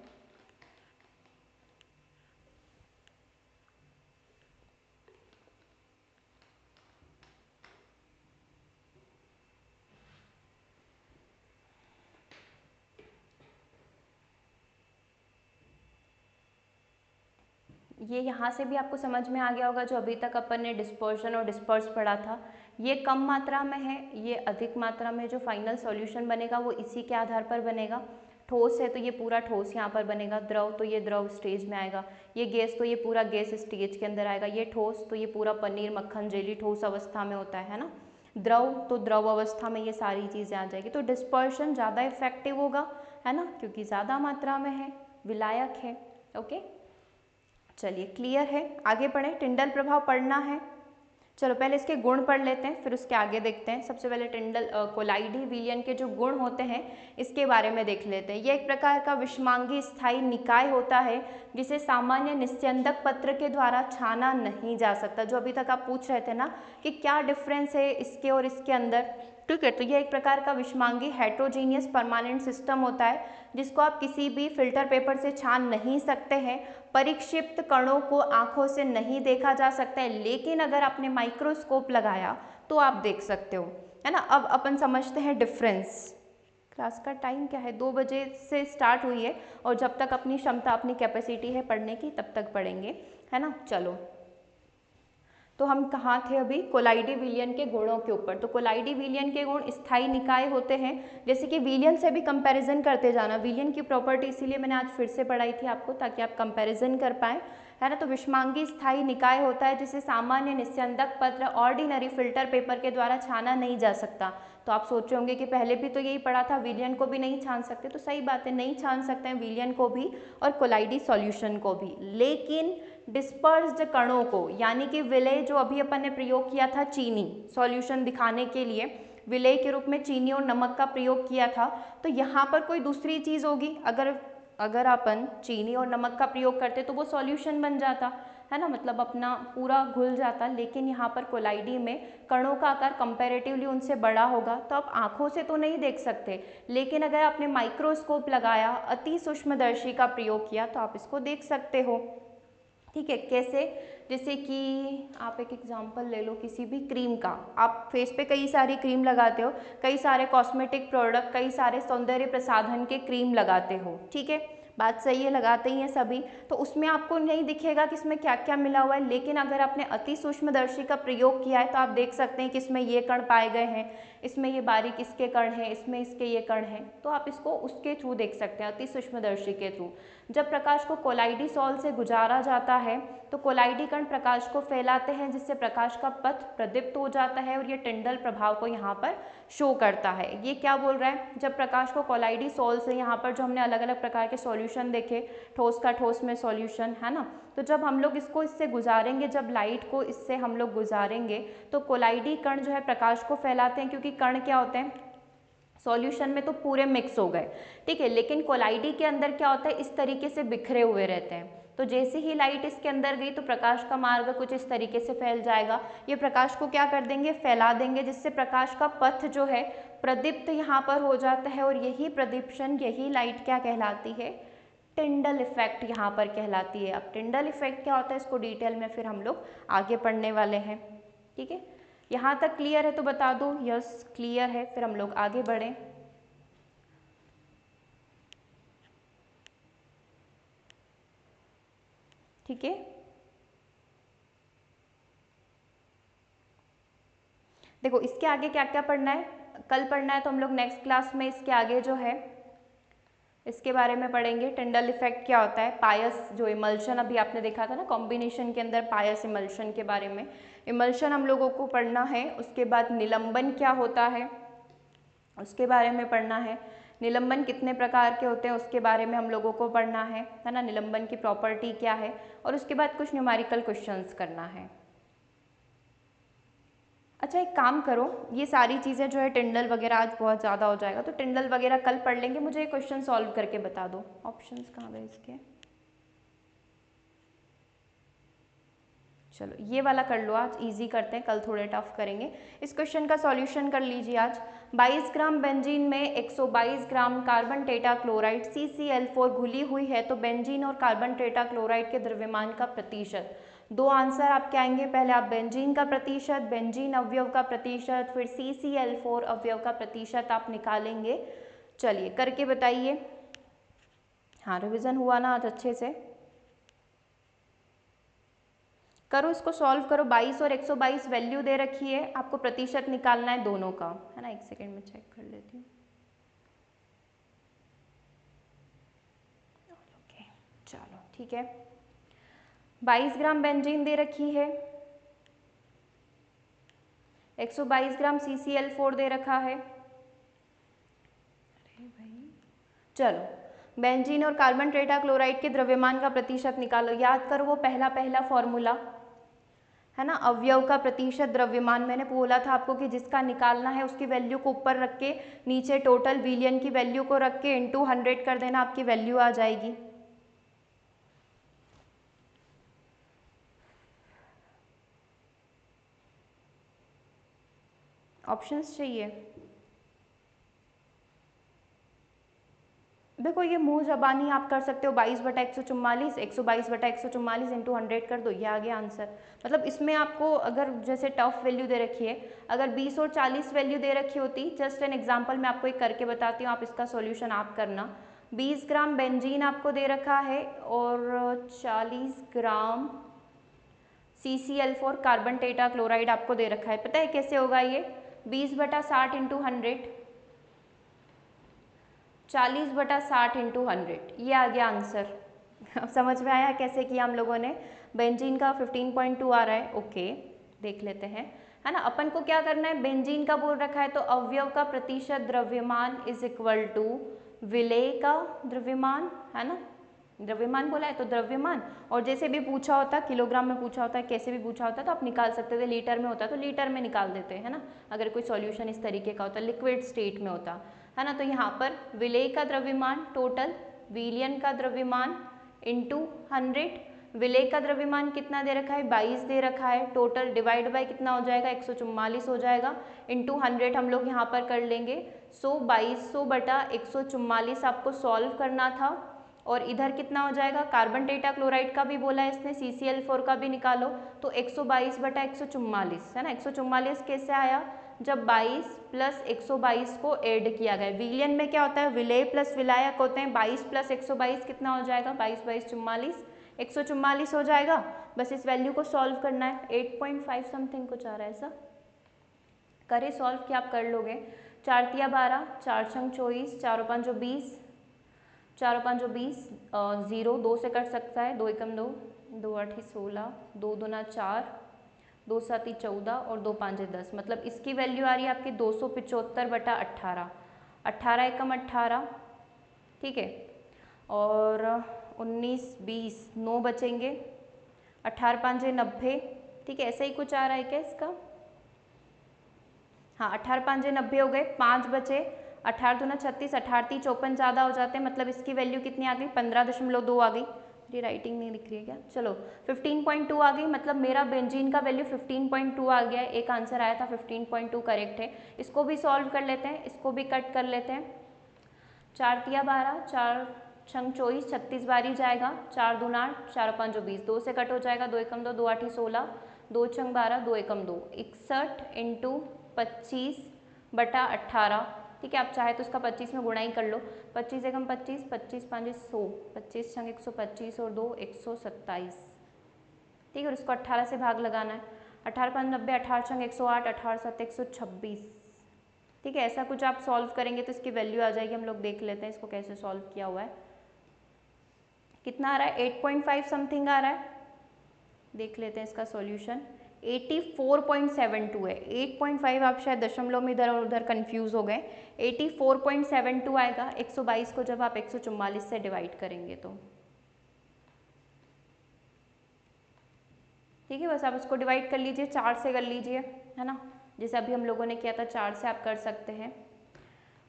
ये यहाँ से भी आपको समझ में आ गया होगा, जो अभी तक अपन ने डिस्पर्शन और डिस्पर्स पढ़ा था, ये कम मात्रा में है, ये अधिक मात्रा में जो फाइनल सॉल्यूशन बनेगा वो इसी के आधार पर बनेगा। ठोस है तो ये पूरा ठोस यहाँ पर बनेगा, द्रव तो ये द्रव स्टेज में आएगा, ये गैस तो ये पूरा गैस स्टेज के अंदर आएगा, ये ठोस तो ये पूरा पनीर, मक्खन, जेली ठोस अवस्था में होता है ना, द्रव तो द्रव अवस्था में ये सारी चीज़ें आ जाएगी। तो डिस्पर्शन ज़्यादा इफेक्टिव होगा, है ना, क्योंकि ज़्यादा मात्रा में है, विलायक है। ओके, चलिए क्लियर है, आगे पढ़ें। टिंडल प्रभाव पढ़ना है। चलो पहले इसके गुण पढ़ लेते हैं, फिर उसके आगे देखते हैं। सबसे पहले टिंडल कोलाइडी विलयन के जो गुण होते हैं इसके बारे में देख लेते हैं। यह एक प्रकार का विषमांगी स्थायी निकाय होता है जिसे सामान्य निस्यंदक पत्र के द्वारा छाना नहीं जा सकता। जो अभी तक आप पूछ रहे थे ना कि क्या डिफरेंस है इसके और इसके अंदर, ठीक है, तो यह एक प्रकार का विषमांगी हेट्रोजीनियस परमानेंट सिस्टम होता है जिसको आप किसी भी फिल्टर पेपर से छान नहीं सकते हैं। परिक्षिप्त कणों को आंखों से नहीं देखा जा सकता है, लेकिन अगर आपने माइक्रोस्कोप लगाया तो आप देख सकते हो, है ना। अब अपन समझते हैं डिफरेंस। क्लास का टाइम क्या है, 2 बजे से स्टार्ट हुई है और जब तक अपनी क्षमता, अपनी कैपेसिटी है पढ़ने की तब तक पढ़ेंगे, है ना। चलो, तो हम कहाँ थे अभी, कोलाइडी विलयन के गुणों के ऊपर। तो कोलाइडी विलयन के गुण स्थायी निकाय होते हैं, जैसे कि विलयन से भी कंपैरिजन करते जाना। विलयन की प्रॉपर्टी इसीलिए मैंने आज फिर से पढ़ाई थी आपको, ताकि आप कंपैरिजन कर पाएँ, है ना। तो विषमांगी स्थायी निकाय होता है जिसे सामान्य निस्यंदक पत्र, ऑर्डिनरी फिल्टर पेपर के द्वारा छाना नहीं जा सकता। तो आप सोच रहे होंगे कि पहले भी तो यही पढ़ा था, विलयन को भी नहीं छान सकते, तो सही बात है, नहीं छान सकते हैं विलयन को भी और कोलाइडी सॉल्यूशन को भी। लेकिन डिस्पर्स्ड कणों को, यानी कि विलय, जो अभी अपन ने प्रयोग किया था चीनी सॉल्यूशन दिखाने के लिए, विलय के रूप में चीनी और नमक का प्रयोग किया था, तो यहाँ पर कोई दूसरी चीज़ होगी। अगर अपन चीनी और नमक का प्रयोग करते तो वो सॉल्यूशन बन जाता, है ना, मतलब अपना पूरा घुल जाता। लेकिन यहाँ पर कोलाइडी में कणों का आकार कंपैरेटिवली उनसे बड़ा होगा, तो आप आंखों से तो नहीं देख सकते, लेकिन अगर आपने माइक्रोस्कोप लगाया, अति सूक्ष्मदर्शी का प्रयोग किया, तो आप इसको देख सकते हो। ठीक है, कैसे, जैसे कि आप एक एग्जांपल ले लो किसी भी क्रीम का। आप फेस पे कई सारी क्रीम लगाते हो, कई सारे कॉस्मेटिक प्रोडक्ट, कई सारे सौंदर्य प्रसाधन के क्रीम लगाते हो, ठीक है, बात सही है, लगाते ही हैं सभी। तो उसमें आपको नहीं दिखेगा कि इसमें क्या क्या मिला हुआ है, लेकिन अगर आपने अति सूक्ष्मदर्शी का प्रयोग किया है तो आप देख सकते हैं कि इसमें ये कण पाए गए हैं, इसमें ये बारीक इसके कण हैं, इसमें इसके ये कण हैं, तो आप इसको उसके थ्रू देख सकते हैं, अति सूक्ष्मदर्शी के थ्रू। जब प्रकाश को कोलाइडी सॉल से गुजारा जाता है तो कोलाइडी कण प्रकाश को फैलाते हैं, जिससे प्रकाश का पथ प्रदीप्त हो जाता है और ये टिंडल प्रभाव को यहाँ पर शो करता है। ये क्या बोल रहा है, जब प्रकाश को कोलाइडी सॉल से, यहाँ पर जो हमने अलग अलग प्रकार के सॉल्यूशन देखे, ठोस का ठोस में सॉल्यूशन, है ना, तो जब हम लोग इसको इससे गुजारेंगे, जब लाइट को इससे हम लोग गुजारेंगे तो कोलाइडी कण जो है प्रकाश को फैलाते हैं, क्योंकि कण क्या होते हैं, सॉल्यूशन में तो पूरे मिक्स हो गए, ठीक है, लेकिन कोलाइडी के अंदर क्या होता है, इस तरीके से बिखरे हुए रहते हैं। तो जैसे ही लाइट इसके अंदर गई तो प्रकाश का मार्ग कुछ इस तरीके से फैल जाएगा, ये प्रकाश को क्या कर देंगे, फैला देंगे, जिससे प्रकाश का पथ जो है प्रदीप्त यहाँ पर हो जाता है, और यही प्रदीप्शन, यही लाइट क्या कहलाती है, टिंडल इफेक्ट यहाँ पर कहलाती है। अब टिंडल इफेक्ट क्या होता है इसको डिटेल में फिर हम लोग आगे पढ़ने वाले हैं, ठीक है। यहाँ तक क्लियर है तो बता दो यस क्लियर है, फिर हम लोग आगे बढ़ें। ठीक है, देखो इसके आगे क्या क्या पढ़ना है, कल पढ़ना है तो हम लोग नेक्स्ट क्लास में इसके आगे जो है इसके बारे में पढ़ेंगे। टिंडल इफेक्ट क्या होता है, पायस जो इमल्शन अभी आपने देखा था ना कॉम्बिनेशन के अंदर, पायस इमल्शन के बारे में, इमल्शन हम लोगों को पढ़ना है। उसके बाद निलंबन क्या होता है उसके बारे में पढ़ना है। निलंबन कितने प्रकार के होते हैं उसके बारे में हम लोगों को पढ़ना है ना, निलंबन की प्रॉपर्टी क्या है, और उसके बाद कुछ न्यूमेरिकल क्वेश्चंस करना है। अच्छा एक काम करो, ये सारी चीज़ें जो है टिंडल वगैरह आज बहुत ज़्यादा हो जाएगा तो टिंडल वगैरह कल पढ़ लेंगे, मुझे एक क्वेश्चन सॉल्व करके बता दो। ऑप्शंस कहाँ गए इसके, चलो ये वाला कर लो, आज इजी करते हैं, कल थोड़े टफ करेंगे। इस क्वेश्चन का सॉल्यूशन कर लीजिए आज। 22 ग्राम बेंजीन में 122 ग्राम कार्बन टेटा क्लोराइड CCl4 घुली हुई है तो बेंजीन और कार्बन टेटा क्लोराइड के द्रव्यमान का प्रतिशत। दो आंसर आपके आएंगे, पहले आप बेंजीन का प्रतिशत, बेंजीन अवयव का प्रतिशत, फिर CCl4 अवयव का प्रतिशत आप निकालेंगे। चलिए करके बताइए। हाँ रिवीजन हुआ ना आज अच्छे से, करो इसको सॉल्व करो। 22 और 122 वैल्यू दे रखी है, आपको प्रतिशत निकालना है दोनों का, है ना। एक सेकेंड में चेक कर लेती हूँ। ओके चलो ठीक है, 22 ग्राम बेंजीन दे रखी है, 122 ग्राम CCl4 दे रखा है। अरे भाई चलो बेंजीन और कार्बन टेट्राक्लोराइड के द्रव्यमान का प्रतिशत निकालो। याद करो वो पहला फॉर्मूला है ना, अवयव का प्रतिशत द्रव्यमान। मैंने बोला था आपको कि जिसका निकालना है उसकी वैल्यू को ऊपर रख के नीचे टोटल विलियन की वैल्यू को रख के इंटू 100 कर देना, आपकी वैल्यू आ जाएगी। ऑप्शंस चाहिए, देखो ये मुंह जबानी आप कर सकते हो, 22/144, 122/144 इंटू 100 कर दो, ये आ गया आंसर। मतलब इसमें आपको अगर जैसे टफ वैल्यू दे रखी है, अगर 20 और 40 वैल्यू दे रखी होती, जस्ट एन एग्जांपल मैं आपको एक करके बताती हूँ, आप इसका सॉल्यूशन आप करना। 20 ग्राम बेंजीन आपको दे रखा है और 40 ग्राम CCl4 कार्बन टेटा क्लोराइड आपको दे रखा है। पता है कैसे होगा ये, 20/60 इंटू 100, 40/60 इंटू 100, ये आ गया आंसर। अब समझ में आया कैसे किया हम लोगों ने। बेंजीन का 15.2 आ रहा है, ओके देख लेते हैं, है ना। अपन को क्या करना है, बेंजीन का बोल रखा है तो अवयव का प्रतिशत द्रव्यमान इज इक्वल टू विलेय का द्रव्यमान, है ना। द्रव्यमान बोला है तो द्रव्यमान, और जैसे भी पूछा होता किलोग्राम में पूछा होता है, कैसे भी पूछा होता तो आप निकाल सकते थे, लीटर में होता तो लीटर में निकाल देते हैं ना, अगर कोई सॉल्यूशन इस तरीके का होता, लिक्विड स्टेट में होता, है ना। तो यहाँ पर विलेय का द्रव्यमान टोटल, विलियन का द्रव्यमान इंटू 100, विलेय का द्रव्यमान कितना दे रखा है 22 दे रखा है, टोटल डिवाइड बाय कितना हो जाएगा 144 हो जाएगा, इंटू 100 हम लोग यहाँ पर कर लेंगे। 2200/144 आपको सॉल्व करना था, और इधर कितना हो जाएगा, कार्बन टेटा क्लोराइड का भी बोला है इसने, CCl4 का भी निकालो, तो 122/144 है ना। 144 कैसे आया, जब 22 प्लस 122 को ऐड किया गया। विलियन में क्या होता है, विलेय प्लस विलायक होते हैं। 22 प्लस 122 कितना हो जाएगा, 22/22 44, 144 हो जाएगा। बस इस वैल्यू को सॉल्व करना है, 8.5 समथिंग कुछ आ रहा है ऐसा, करे सॉल्व कि आप कर लोगे। 4 तिया 12, 4 छंग 24, 4 5 20, 4 5 20, 0 2 से कट सकता है, 2 एकम 2, 2 8 16, 2 दूना 4, 2 7 14 और 2 5 10, मतलब इसकी वैल्यू आ रही है आपकी 275/18, 18 एकम 18, ठीक है। और 19 20 9 बचेंगे, 18 5 90, ठीक है। ऐसा ही कुछ आ रहा है क्या इसका, हाँ 18 5 90 हो गए, 5 बचे, 18 दूना 36, 18 3 54 ज़्यादा हो जाते हैं, मतलब इसकी वैल्यू कितनी आ गई 15.2 आ गई। मेरी राइटिंग नहीं दिख रही है क्या, चलो 15.2 आ गई, मतलब मेरा बेंजीन का वैल्यू 15.2 आ गया है। एक आंसर आया था 15.2 करेक्ट है। इसको भी सॉल्व कर लेते हैं, इसको भी कट कर लेते हैं। 4 तिया 12, 4 छंग 24, 36 बारी जाएगा, 4 दूना 8, 4 5 20, 2 से कट हो जाएगा, 2 एकम 2, 2 8 16, 2 चंग 12, 2 एकम 2, 61 इंटू 25/18। ठीक है, आप चाहे तो उसका 25 में गुणा ही कर लो। 25 एकम 25, 25 5 100, 25 छंग 125 और 2 127। ठीक है, और उसको 18 से भाग लगाना है। 18 5 90, 18 छंग 108, 18 7 126। ठीक है, ऐसा कुछ आप सॉल्व करेंगे तो इसकी वैल्यू आ जाएगी। हम लोग देख लेते हैं इसको कैसे सॉल्व किया हुआ है। कितना आ रहा है? 8.5 समथिंग आ रहा है। देख लेते हैं इसका सॉल्यूशन। 84.72 है। 8.5 आप शायद दशमलव में इधर और उधर कंफ्यूज हो गए। 84.72 आएगा 122 को जब आप 144 से डिवाइड करेंगे तो। ठीक है, बस आप इसको डिवाइड कर लीजिए, 4 से कर लीजिए, है ना, जैसे अभी हम लोगों ने किया था 4 से आप कर सकते हैं।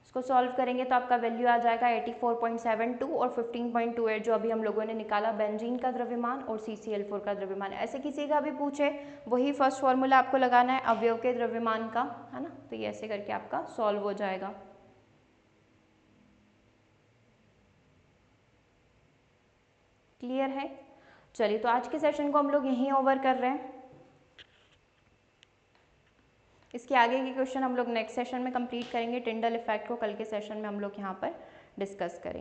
इसको सॉल्व करेंगे तो आपका वैल्यू आ जाएगा 84.72 और 15.28 जो अभी हम लोगों ने निकाला बेंजीन का द्रव्यमान और CCl4 का द्रव्यमान। ऐसे किसी का भी पूछे वही फर्स्ट फॉर्मूला आपको लगाना है अवयव के द्रव्यमान का, है ना, तो ये ऐसे करके आपका सॉल्व हो जाएगा। क्लियर है? चलिए, तो आज के सेशन को हम लोग यहीं ओवर कर रहे हैं। इसके आगे के क्वेश्चन हम लोग नेक्स्ट सेशन में कंप्लीट करेंगे। टिंडल इफेक्ट को कल के सेशन में हम लोग यहाँ पर डिस्कस करेंगे।